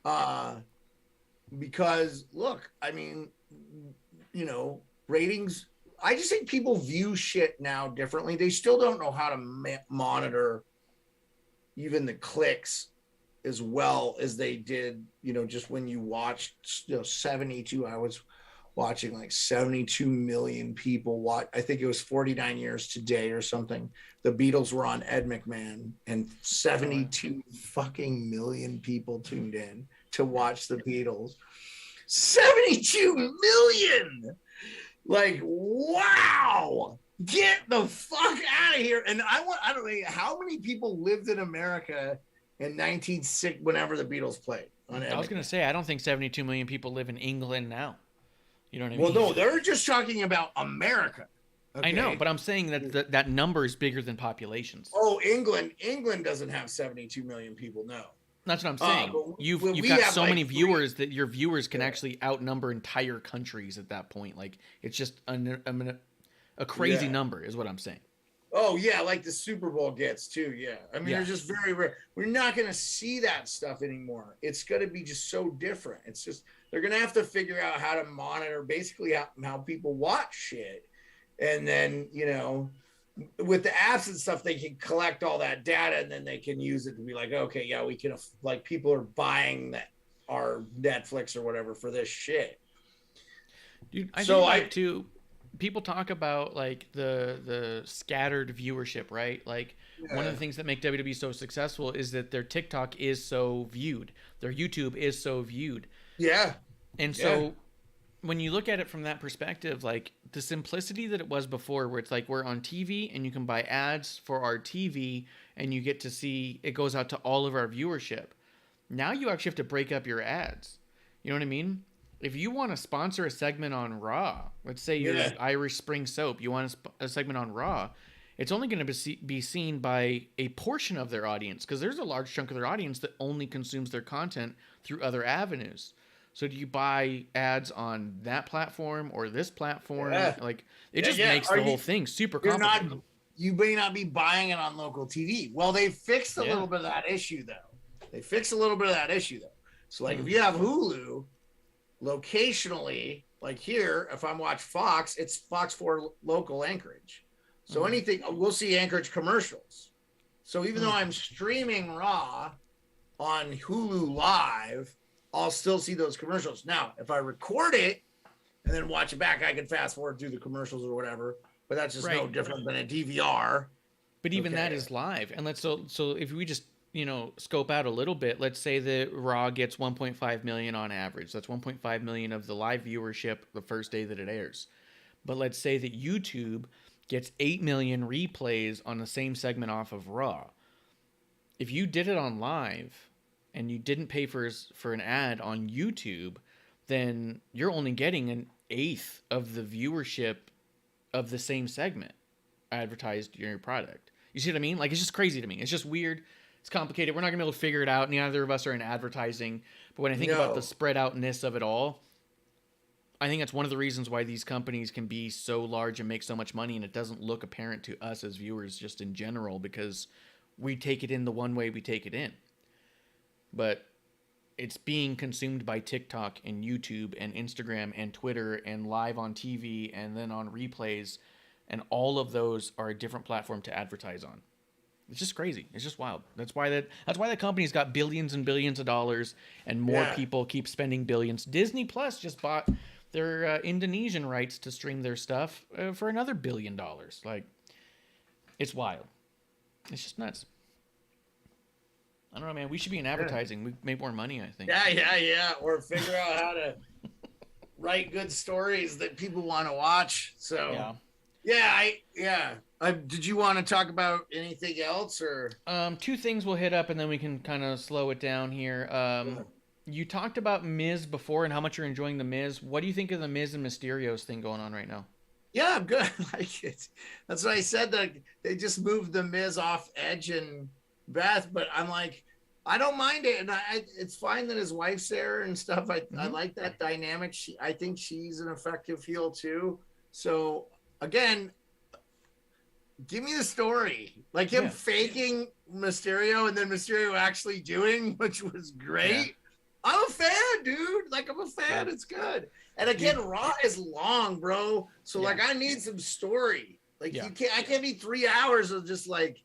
Because, look, I mean, ratings, I just think people view shit now differently. They still don't know how to monitor even the clicks as well as they did, just when you watched 72. I was watching like 72 million people watch. I think it was 49 years today or something. The Beatles were on Ed McMahon, and 72 fucking million people tuned in to watch the Beatles. 72 million! Like, wow! Get the fuck out of here! And I don't know how many people lived in America in 1960 whenever the Beatles played. I was going to say, I don't think 72 million people live in England now. You know what I mean? Well, no, they're just talking about America. Okay? I know, but I'm saying that number is bigger than populations. Oh, England doesn't have 72 million people. No. That's what I'm saying. You've got so many viewers that your viewers can actually outnumber entire countries at that point. Like, it's just a crazy number is what I'm saying. Oh, yeah, like the Super Bowl gets, too, yeah. I mean, they're just very rare. We're not going to see that stuff anymore. It's going to be just so different. It's just, they're going to have to figure out how to monitor basically how people watch shit. And then, with the apps and stuff, they can collect all that data, and then they can use it to be like, okay, yeah, we can, like, people are buying our Netflix or whatever for this shit. Dude, I think like, too, people talk about like the scattered viewership, right? Like, one of the things that make WWE so successful is that their TikTok is so viewed, their YouTube is so viewed. Yeah. And so when you look at it from that perspective, like the simplicity that it was before, where it's like we're on TV and you can buy ads for our TV and you get to see it goes out to all of our viewership. Now you actually have to break up your ads. You know what I mean? If you want to sponsor a segment on Raw, let's say you're Irish Spring Soap, you want a segment on Raw, it's only going to be seen by a portion of their audience, because there's a large chunk of their audience that only consumes their content through other avenues. So do you buy ads on that platform or this platform? Like, it just makes the whole thing super complicated. you may not be buying it on local TV. Well, they fixed a Yeah. little bit of that issue though. So like if you have Hulu, locationally, like here, if I'm watching Fox, it's Fox 4 local Anchorage. So anything, we'll see Anchorage commercials. So even though I'm streaming Raw on Hulu Live, I'll still see those commercials. Now, if I record it and then watch it back, I can fast forward through the commercials or whatever. But that's just no different than a DVR. But even that is live. And let's so if we just, scope out a little bit, let's say that Raw gets 1.5 million on average. That's 1.5 million of the live viewership the first day that it airs. But let's say that YouTube gets 8 million replays on the same segment off of Raw. If you did it on live and you didn't pay for an ad on YouTube, then you're only getting an eighth of the viewership of the same segment advertised in your product. You see what I mean? Like, it's just crazy to me. It's just weird. It's complicated. We're not gonna be able to figure it out. Neither of us are in advertising. But when I think about the spread outness of it all, I think that's one of the reasons why these companies can be so large and make so much money, and it doesn't look apparent to us as viewers just in general, because we take it in the one way we take it in. But it's being consumed by TikTok and YouTube and Instagram and Twitter and live on TV and then on replays, and all of those are a different platform to advertise on. It's just crazy. It's just wild. That's why the company's got billions and billions of dollars, and more people keep spending billions. Disney Plus just bought their Indonesian rights to stream their stuff for another $1 billion. Like, it's wild. It's just nuts. I don't know, man. We should be in advertising. We make more money, I think. Yeah. Or figure out how to write good stories that people want to watch. So, did you want to talk about anything else, or? Two things we'll hit up, and then we can kind of slow it down here. You talked about Miz before and how much you're enjoying the Miz. What do you think of the Miz and Mysterio's thing going on right now? Yeah, I'm good. I like it. That's what I said. That they just moved the Miz off Edge and Beth, but I'm like, I don't mind it, and it's fine that his wife's there and stuff. I like that dynamic. I think she's an effective heel too. So again, give me the story, like him faking Mysterio and then Mysterio actually doing, which was great. Yeah. I'm a fan, dude. Like, I'm a fan. It's good. And again, Raw is long, bro. So like, I need some story. Like, I can't be 3 hours of just like,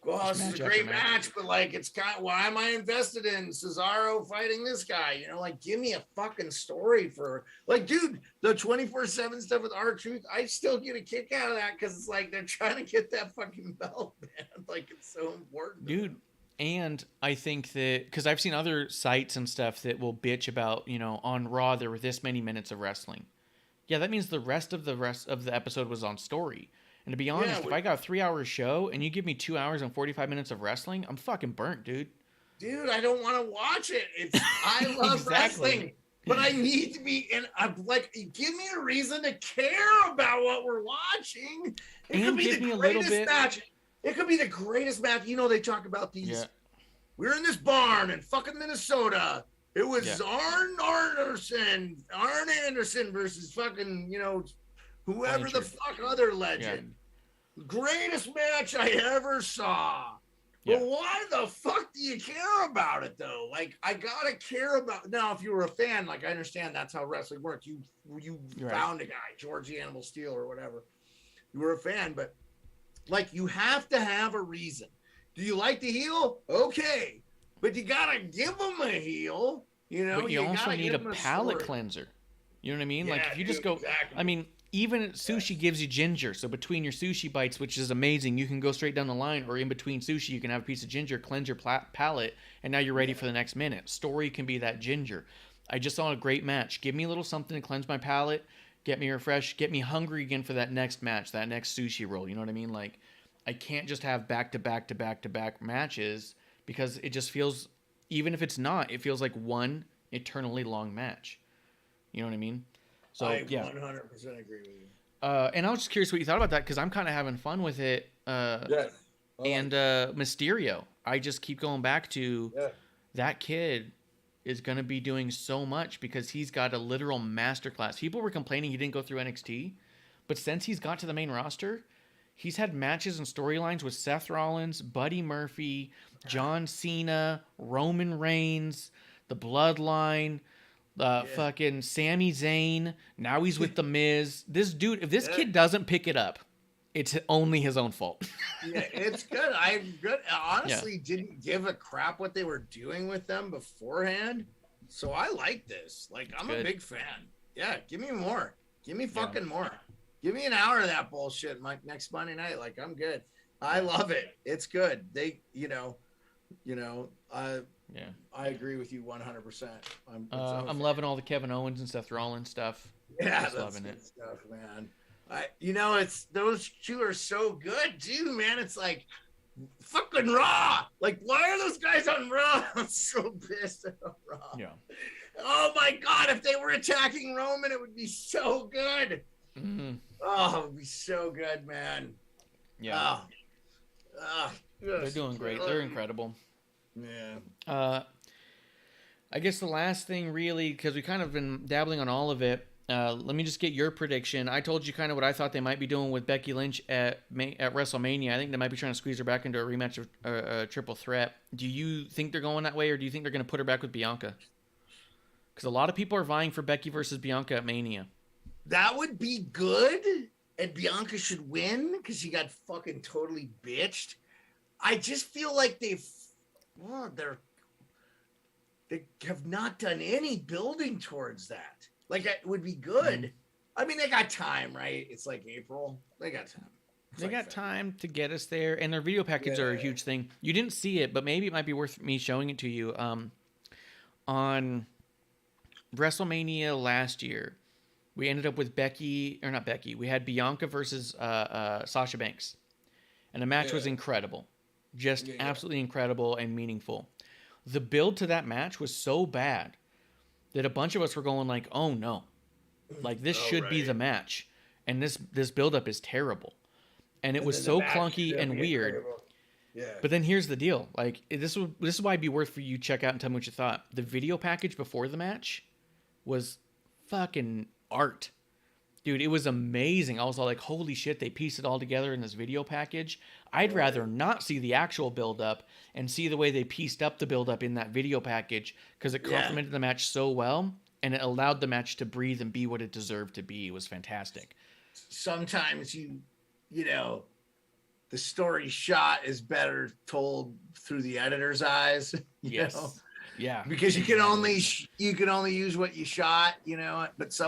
well, this is a great match, but like, it's kind of, why am I invested in Cesaro fighting this guy? Like, give me a fucking story for, like, dude, the 24/7 stuff with R-Truth, I still get a kick out of that, because it's like they're trying to get that fucking belt, man. Like, it's so important, dude. And I think that, because I've seen other sites and stuff that will bitch about, on Raw there were this many minutes of wrestling. Yeah, that means the rest of the episode was on story. And to be honest, if I got a 3-hour show and you give me 2 hours and 45 minutes of wrestling, I'm fucking burnt, dude. Dude, I don't want to watch it. I love wrestling, but I need to be in. I'm like, give me a reason to care about what we're watching. It could be the greatest match. It could be the greatest match. They talk about these. Yeah. We're in this barn in fucking Minnesota. It was Arn Anderson versus fucking, whoever the fuck other legend. Yeah. Greatest match I ever saw. Yeah. But why the fuck do you care about it, though? Like, I gotta care about. Now, if you were a fan, like, I understand that's how wrestling works. You found a guy, George the Animal Steel or whatever. You were a fan, but like, you have to have a reason. Do you like the heel? Okay, but you gotta give them a heel. But you also need a palate cleanser. You know what I mean? Yeah, like, if you just go, exactly. I mean, even sushi gives you ginger. So between your sushi bites, which is amazing, you can go straight down the line, or in between sushi, you can have a piece of ginger, cleanse your palate, and now you're ready for the next minute. Story can be that ginger. I just saw a great match. Give me a little something to cleanse my palate, get me refreshed, get me hungry again for that next match, that next sushi roll. You know what I mean? Like, I can't just have back-to-back matches, because it just feels, even if it's not, it feels like one eternally long match. You know what I mean? So I 100% agree with you. And I was just curious what you thought about that, because I'm kind of having fun with it. And Mysterio, I just keep going back to that kid is going to be doing so much, because he's got a literal masterclass. People were complaining he didn't go through NXT, but since he's got to the main roster, He's had matches and storylines with Seth Rollins, Buddy Murphy, John Cena, Roman Reigns, The Bloodline, fucking Sami Zayn. Now he's with The Miz. This dude, if this kid doesn't pick it up, it's only his own fault. Yeah, it's good. I honestly didn't give a crap what they were doing with them beforehand. So I like this. Like, I'm a big fan. Yeah, give me more. Give me fucking more. Give me an hour of that bullshit next Monday night. Like, I'm good. I love it. It's good. They, I agree with you 100%. I'm loving all the Kevin Owens and Seth Rollins stuff. Yeah, that's loving it. Stuff, man. It's those two are so good too, man. It's like fucking Raw. Like, why are those guys on Raw? I'm so pissed about Raw. Yeah. Oh my God, if they were attacking Roman, it would be so good. Mm-hmm. Oh, it would be so good, man. Yeah. They're doing great. They're incredible. Yeah. I guess the last thing, really, because we kind of been dabbling on all of it. Let me just get your prediction. I told you kind of what I thought they might be doing with Becky Lynch at WrestleMania. I think they might be trying to squeeze her back into a rematch of a triple threat. Do you think they're going that way, or do you think they're going to put her back with Bianca? Because a lot of people are vying for Becky versus Bianca at Mania. That would be good, and Bianca should win because she got fucking totally bitched. I just feel like they have not done any building towards that. Like, it would be good. Mm-hmm. I mean, they got time, right? It's like April. They got time. They got time to get us there, and their video packages are a huge thing. You didn't see it, but maybe it might be worth me showing it to you. On WrestleMania last year, we ended up with we had Bianca versus Sasha Banks, and the match was incredible. Just absolutely incredible and meaningful. The build to that match was so bad that a bunch of us were going like, oh no, like this should be the match. And this buildup is terrible. And it was so clunky and weird. Yeah. But then here's the deal. Like, this is why it'd be worth for you to check out and tell me what you thought. The video package before the match was fucking art. Dude, it was amazing. I was all like, holy shit, they pieced it all together in this video package. I'd rather not see the actual build-up and see the way they pieced up the build-up in that video package, because it complemented the match so well, and it allowed the match to breathe and be what it deserved to be. It was fantastic. Sometimes the story shot is better told through the editor's eyes. You know? Yeah. Because you can only use what you shot, but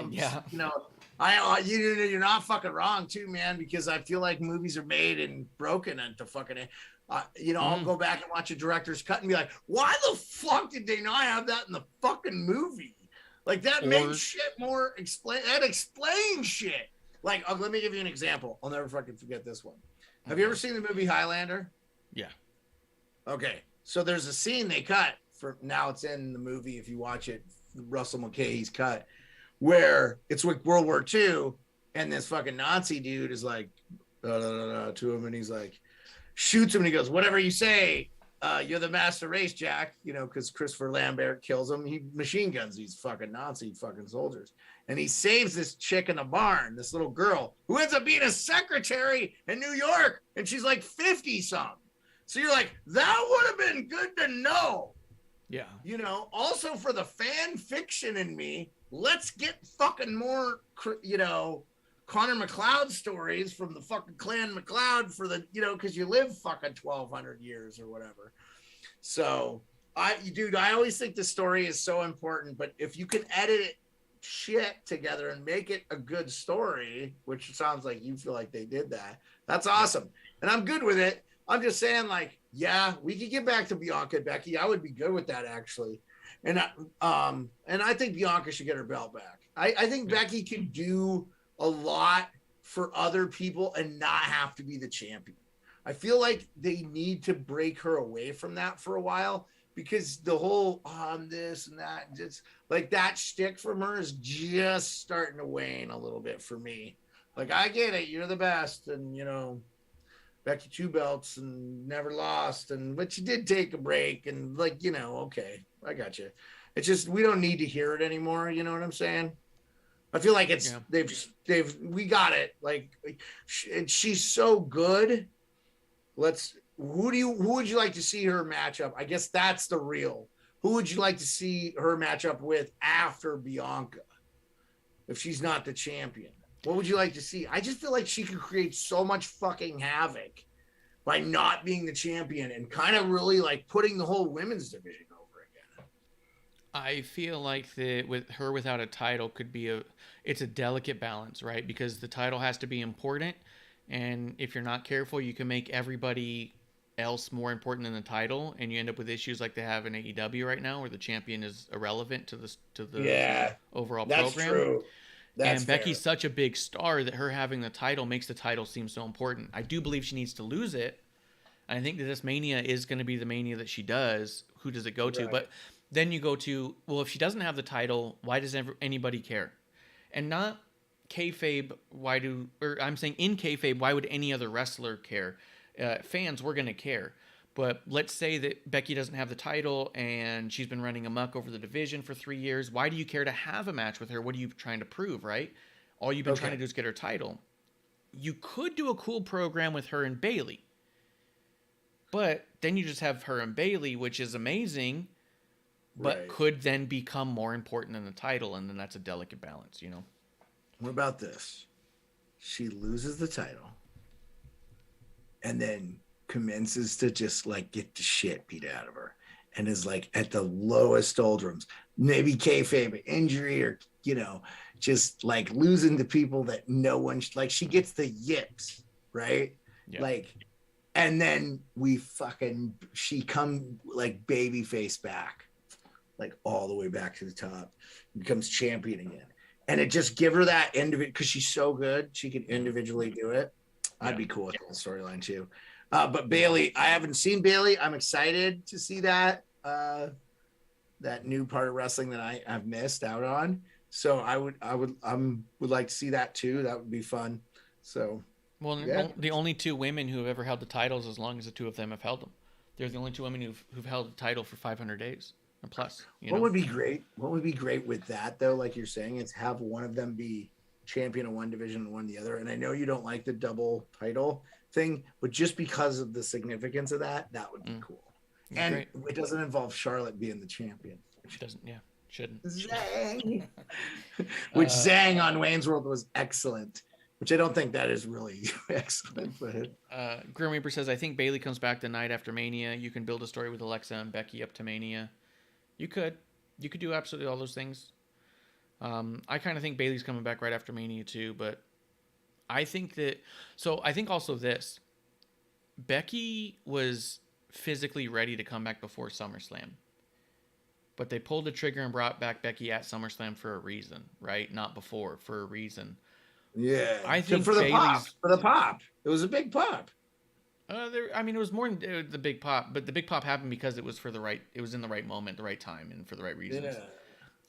you're not fucking wrong too, man, because I feel like movies are made and broken into fucking I'll go back and watch a director's cut and be like, why the fuck did they not have that in the fucking movie? Like, that made shit more explains shit. Like, let me give you an example. I'll never fucking forget this one. Have you ever seen the movie Highlander? Yeah. Okay. So there's a scene they cut for, now it's in the movie if you watch it, Russell Mulcahy's cut, where it's with World War II, and this fucking Nazi dude is like, to him, and he's like, shoots him, and he goes, whatever you say, you're the master race, Jack, because Christopher Lambert kills him. He machine guns these fucking Nazi fucking soldiers. And he saves this chick in the barn, this little girl, who ends up being a secretary in New York, and she's like 50-something. So you're like, that would have been good to know. Yeah. Also for the fan fiction in me, let's get fucking more, Connor McLeod stories from the fucking Clan McLeod for the, because you live fucking 1,200 years or whatever. So, I always think the story is so important, but if you can edit it shit together and make it a good story, which sounds like you feel like they did that, that's awesome. And I'm good with it. I'm just saying, like, we could get back to Bianca and Becky. I would be good with that, actually. And I think Bianca should get her belt back. I think Becky can do a lot for other people and not have to be the champion. I feel like they need to break her away from that for a while, because the whole this and that, just like that shtick from her is just starting to wane a little bit for me. Like, I get it, you're the best, and Becky 2 belts and never lost, but you did take a break, and okay, I got you. It's just, we don't need to hear it anymore. You know what I'm saying? I feel like it's we got it. Like, and she's so good. Who would you like to see her match up? I guess that's the real. Who would you like to see her match up with after Bianca? If she's not the champion, what would you like to see? I just feel like she could create so much fucking havoc by not being the champion and kind of really like putting the whole women's division over again. I feel like that with her without a title could be it's a delicate balance, right? Because the title has to be important, and if you're not careful, you can make everybody else more important than the title, and you end up with issues like they have in AEW right now, where the champion is irrelevant to the overall program. That's true. And Becky's such a big star that her having the title makes the title seem so important. I do believe she needs to lose it. I think that this Mania is going to be the Mania that she does. Who does it go to? But then you go to, well, if she doesn't have the title, why does anybody care? And not kayfabe, I'm saying in kayfabe, why would any other wrestler care? Fans, we're going to care. But let's say that Becky doesn't have the title and she's been running amok over the division for 3 years. Why do you care to have a match with her? What are you trying to prove, right? All you've been trying to do is get her title. You could do a cool program with her and Bayley. But then you just have her and Bayley, which is amazing, but could then become more important than the title. And then that's a delicate balance, you know? What about this? She loses the title and then commences to just like get the shit beat out of her and is like at the lowest doldrums, maybe kayfabe injury or, you know, just like losing to people that no one, like she gets the yips, right? Yeah. Like, and then she come like baby face back, like all the way back to the top, becomes champion again. And it just give her that individual, because she's so good, she can individually do it. I'd be cool with the storyline too. But Bayley, I haven't seen Bayley. I'm excited to see that new part of wrestling that I've missed out on. So I would like to see that too. That would be fun. So, well, the only two women who have ever held the titles, as long as the two of them have held them, they're the only two women who've held the title for 500 days or plus. What would be great? What would be great with that though? Like you're saying, is have one of them be champion of one division and one the other. And I know you don't like the double title thing, but just because of the significance of that would be cool. And it doesn't involve Charlotte being the champion. She doesn't, shouldn't. Zang. Which Zang on Wayne's World was excellent, which I don't think that is really excellent. But Grim Reaper says, I think Bayley comes back the night after Mania. You can build a story with Alexa and Becky up to Mania. You could do absolutely all those things. I kind of think Bayley's coming back right after Mania too, but I think also this, Becky was physically ready to come back before SummerSlam, but they pulled the trigger and brought back Becky at SummerSlam for a reason, right? Not before, for a reason. Yeah. I think for the pop. It was a big pop. It was more than the big pop, but the big pop happened because it was in the right moment, the right time, and for the right reasons. Yeah.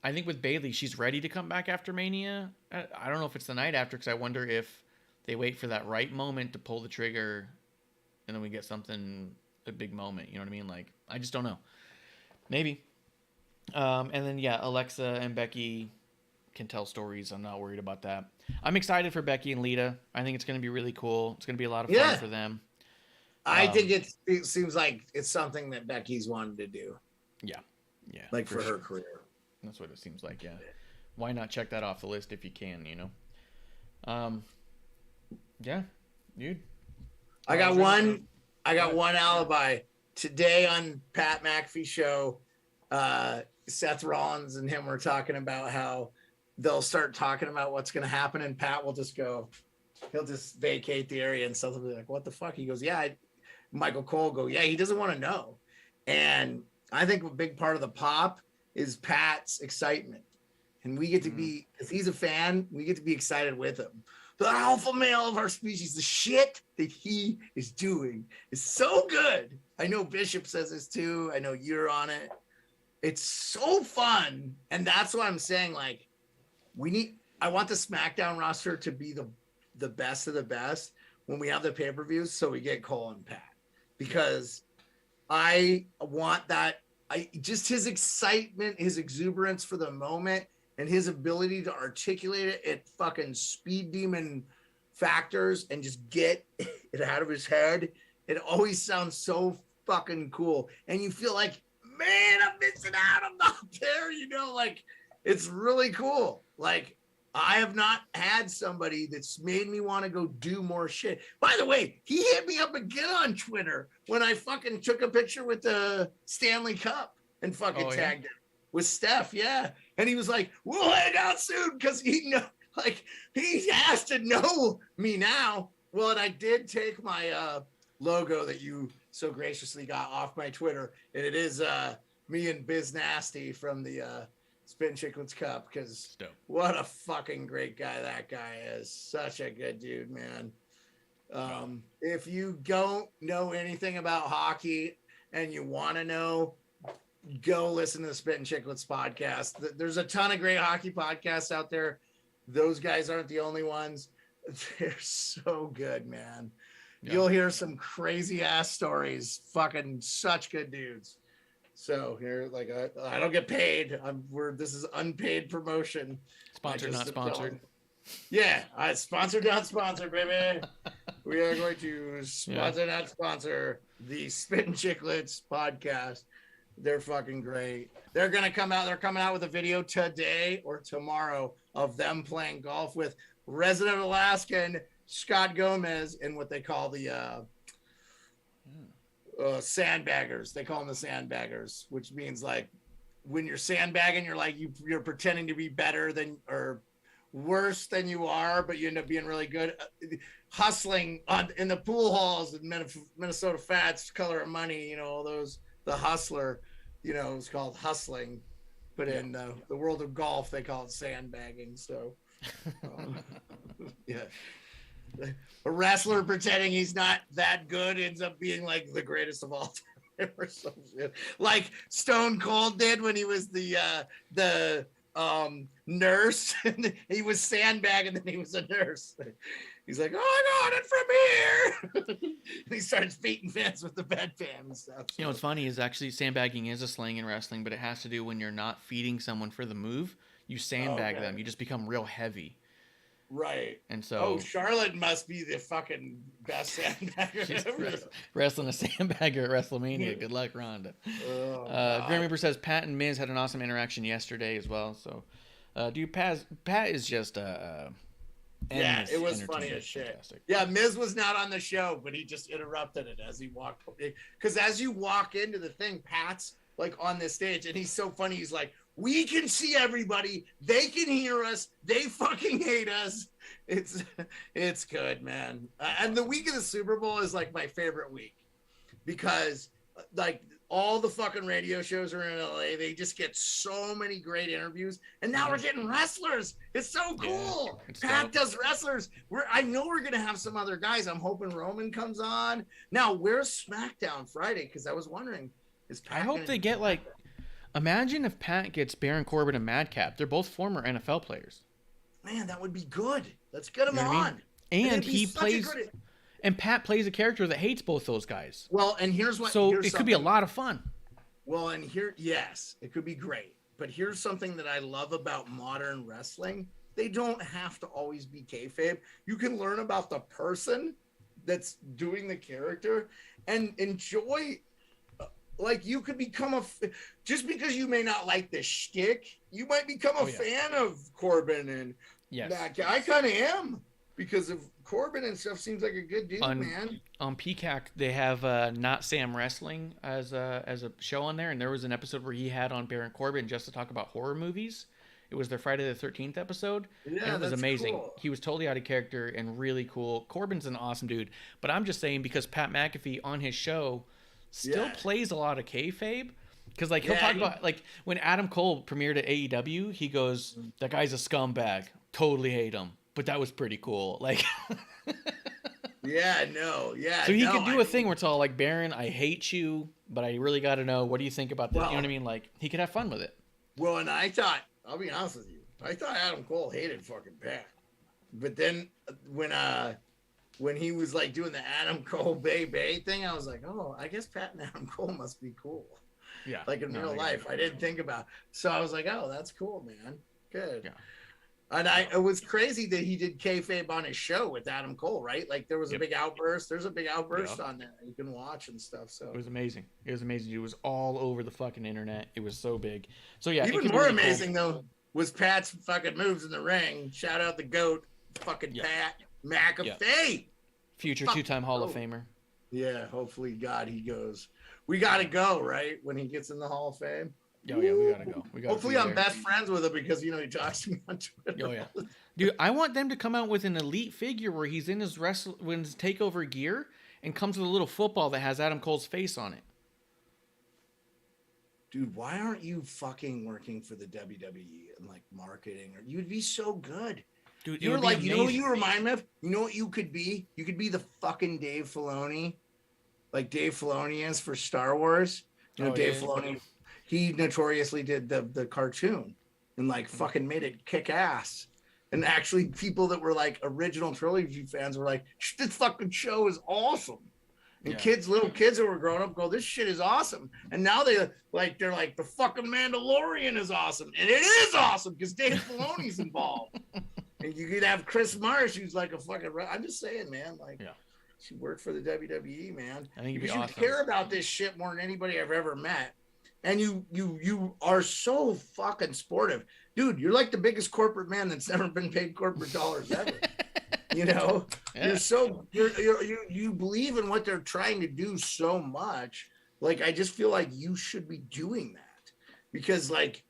I think with Bayley, she's ready to come back after Mania. I don't know if it's the night after, because I wonder if they wait for that right moment to pull the trigger, and then we get a big moment. You know what I mean? Like, I just don't know. Maybe. And then, Alexa and Becky can tell stories. I'm not worried about that. I'm excited for Becky and Lita. I think it's going to be really cool. It's going to be a lot of fun for them. I think it seems like it's something that Becky's wanted to do. Yeah. Like for her career. That's what it seems like, yeah. Why not check that off the list if you can, you know? Yeah, dude. I got one alibi. Today on Pat McAfee's show, Seth Rollins and him were talking about how they'll start talking about what's going to happen, and Pat will just go, he'll just vacate the area, and Seth will be like, what the fuck? He goes, Michael Cole go, he doesn't want to know. And I think a big part of the pop is Pat's excitement. And we get to be, if he's a fan, we get to be excited with him. The alpha male of our species, the shit that he is doing is so good. I know Bishop says this too. I know you're on it. It's so fun. And that's what I'm saying. Like, I want the SmackDown roster to be the best of the best when we have the pay-per-views, so we get Cole and Pat. Because I want that. Just his excitement, his exuberance for the moment, and his ability to articulate it at fucking speed demon factors and just get it out of his head. It always sounds so fucking cool. And you feel like, man, I'm missing out. I'm not there. You know, like, it's really cool. Like, I have not had somebody that's made me want to go do more shit. By the way, he hit me up again on Twitter when I fucking took a picture with the Stanley Cup and fucking tagged him with Steph. Yeah. And he was like, we'll hang out soon. Cause he has to know me now. Well, and I did take my logo that you so graciously got off my Twitter. And it is me and Biz Nasty from the Spin Chicklets Cup, because what a fucking great guy that guy is. Such a good dude, man. If you don't know anything about hockey and you want to know, go listen to the Spit and Chicklets podcast. There's a ton of great hockey podcasts out there. Those guys aren't the only ones. They're so good, man. Yeah. You'll hear some crazy ass stories. Fucking such good dudes. So here, like, I don't get paid. This is unpaid promotion. Sponsored, not sponsored. Yeah, sponsored, not sponsored, baby. We are going to sponsor, not sponsor the Spit and Chicklets podcast. They're fucking great. They're gonna come out. They're coming out with a video today or tomorrow of them playing golf with resident Alaskan Scott Gomez in what they call the sandbaggers. They call them the sandbaggers, which means like when you're sandbagging, you're like you're pretending to be better than or worse than you are, but you end up being really good. Hustling in the pool halls in Minnesota Fats, Color of Money, you know, all those. The hustler, you know, it's called hustling, but in the world of golf, they call it sandbagging. So, yeah. A wrestler pretending he's not that good ends up being like the greatest of all time or some shit. Like Stone Cold did when he was the nurse. And he was sandbagging, and he was a nurse. He's like, oh, I got it from here. And he starts beating fans with the bedpan and stuff. You know what's funny is actually sandbagging is a slang in wrestling, but it has to do when you're not feeding someone for the move. You sandbag them. You just become real heavy. Right. And so Charlotte must be the fucking best sandbagger ever. Wrestling a sandbagger at Wrestlemania. Good luck, Ronda. Grim Reaper says Pat and Miz had an awesome interaction yesterday as well. So, dude, Pat is just yeah, it was funny as shit. Fantastic. Yeah, Miz was not on the show, but he just interrupted it as he walked. Because as you walk into the thing, Pat's like on this stage, and he's so funny. He's like, we can see everybody. They can hear us. They fucking hate us. It's good, man. And the week of the Super Bowl is like my favorite week because like all the fucking radio shows are in LA. They just get so many great interviews. And now we're getting wrestlers. It's so cool. Yeah, Pat does wrestlers. I know we're going to have some other guys. I'm hoping Roman comes on. Now, where's SmackDown Friday? Because I was wondering, is Pat I hope they get like, imagine if Pat gets Baron Corbin and Madcap. They're both former NFL players. Man, that would be good. Let's get them on. And he plays... And Pat plays a character that hates both those guys. Well, and here's what... So it could be a lot of fun. Well, and yes, it could be great. But here's something that I love about modern wrestling. They don't have to always be kayfabe. You can learn about the person that's doing the character and enjoy... Like, you could become just because you may not like the shtick, you might become a fan of Corbin and Madcap. I kind of am because of Corbin and stuff. Seems like a good dude, man. On Peacock, they have Not Sam Wrestling as a show on there, and there was an episode where he had on Baron Corbin just to talk about horror movies. It was their Friday the 13th episode. Yeah, and it was amazing. Cool. He was totally out of character and really cool. Corbin's an awesome dude, but I'm just saying because Pat McAfee on his show still plays a lot of kayfabe. Because like he'll talk about like when Adam Cole premiered at AEW, he goes, "That guy's a scumbag. Totally hate him." But that was pretty cool. Like, So he could do a thing where it's all like, Baron, I hate you, but I really got to know, what do you think about this? You know what I mean? Like, he could have fun with it. Well, and I'll be honest with you, I thought Adam Cole hated fucking Pat. But then when he was like doing the Adam Cole Bay thing, I was like, oh, I guess Pat and Adam Cole must be cool. Yeah. Like in real life. I didn't think about it. So I was like, oh, that's cool, man. Good. Yeah. And it was crazy that he did kayfabe on his show with Adam Cole, right? Like there was a big outburst. There's a big outburst on there you can watch and stuff. So it was amazing. It was amazing. It was all over the fucking internet. It was so big. So yeah, even more amazing though was Pat's fucking moves in the ring. Shout out the GOAT, fucking Pat McAfee. Future two-time Hall of Famer. Yeah, hopefully God he goes. We gotta go, right? When he gets in the Hall of Fame. Oh yeah, we gotta go. Hopefully I'm best friends with him because he talks to me on Twitter. Oh yeah, dude, I want them to come out with an elite figure where he's in his takeover gear and comes with a little football that has Adam Cole's face on it. Dude, why aren't you fucking working for the WWE and like marketing? Or you'd be so good. Dude, you're like, you know what you remind me of? You know what you could be? You could be the fucking Dave Filoni, like Dave Filoni is for Star Wars. You know, Dave Filoni. He notoriously did the cartoon and like fucking made it kick ass. And actually people that were like original trilogy fans were like, this fucking show is awesome. And little kids that were growing up go, this shit is awesome. And now they're like, the fucking Mandalorian is awesome. And it is awesome because Dave Filoni's involved. And you could have Chris Marsh, who's like a fucking, I'm just saying, man, like, she worked for the WWE, man. I think you'd be awesome. awesome. Care about this shit more than anybody I've ever met. And you are so fucking sportive. Dude, you're like the biggest corporate man that's never been paid corporate dollars ever. You know? Yeah. You believe in what they're trying to do so much. Like, I just feel like you should be doing that. Because, like,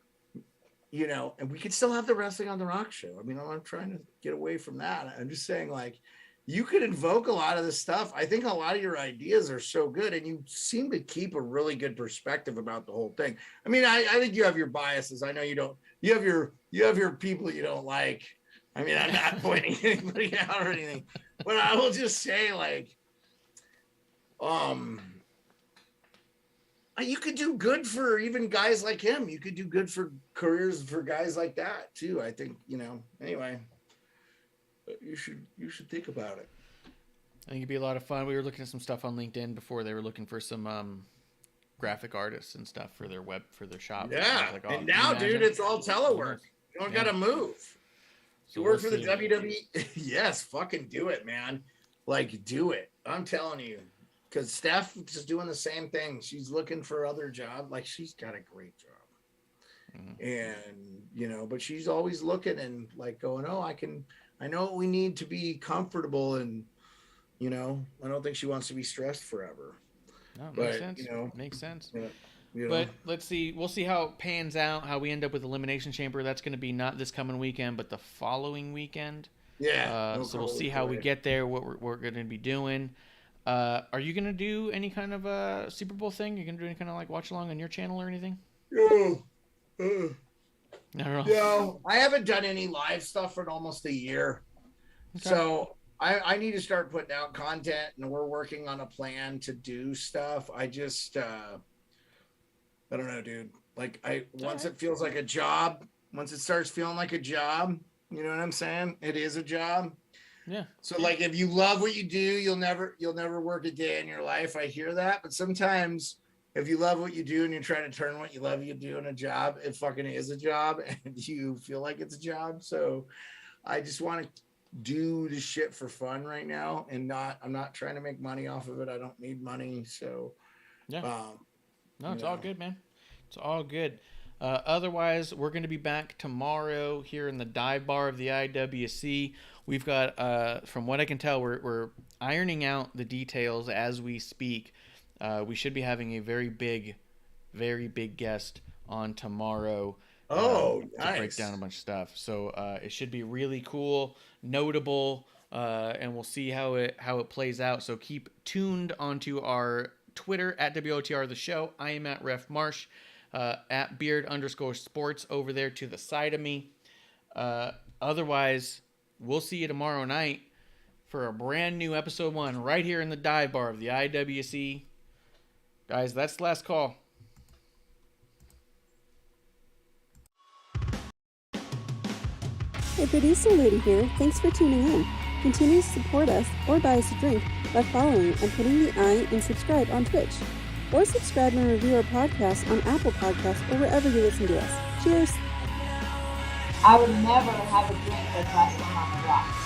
you know, and we could still have the Wrestling on the Rock show. I mean, I'm not trying to get away from that. I'm just saying, like, you could invoke a lot of this stuff. I think a lot of your ideas are so good, and you seem to keep a really good perspective about the whole thing. I mean, I think you have your biases. I know you don't. You have your people you don't like. I mean, I'm not pointing anybody out or anything, but I will just say, like, you could do good for even guys like him. You could do good for careers for guys like that too. I think, you know. Anyway. You should think about it. I think it'd be a lot of fun. We were looking at some stuff on LinkedIn before. They were looking for some graphic artists and stuff for their shop. Yeah, like, and now, dude, it's all telework. You don't gotta move. So you work for the WWE. Yes, fucking do it, man. Like, do it. I'm telling you, because Steph is doing the same thing. She's looking for other job. Like, she's got a great job, and you know, but she's always looking and like going, oh, I know what we need to be comfortable, and you know, I don't think she wants to be stressed forever. No, makes sense. You know, makes sense. Yeah, but let's see. We'll see how it pans out. How we end up with Elimination Chamber. That's going to be not this coming weekend, but the following weekend. Yeah. So we'll see how we get there. What we're going to be doing. Are you going to do any kind of a Super Bowl thing? You're going to do any kind of like watch along on your channel or anything? No, I haven't done any live stuff for almost a year. Okay. So I need to start putting out content, and we're working on a plan to do stuff. I just, I don't know, dude. Like, once it feels like a job, once it starts feeling like a job, you know what I'm saying? It is a job. Yeah. So like, if you love what you do, you'll never work a day in your life. I hear that, but sometimes if you love what you do and you're trying to turn what you love you do in a job, it fucking is a job, and you feel like it's a job. So I just want to do the shit for fun right now, and I'm not trying to make money off of it. I don't need money. So yeah, no, it's all good, man. It's all good. Otherwise, we're going to be back tomorrow here in the dive bar of the IWC. We've got, from what I can tell, we're ironing out the details as we speak. We should be having a very big guest on tomorrow. Nice. To break down a bunch of stuff. So it should be really cool, notable, and we'll see how it plays out. So keep tuned onto our Twitter at WOTR the show. I am at Ref Marsh, at Beard_sports over there to the side of me. Otherwise, we'll see you tomorrow night for a brand new episode 1 right here in the dive bar of the IWC. Guys, that's the last call. Hey, producer lady here. Thanks for tuning in. Continue to support us or buy us a drink by following and putting the I in subscribe on Twitch. Or subscribe and review our podcast on Apple Podcasts or wherever you listen to us. Cheers! I would never have a drink with wrestling on the rocks.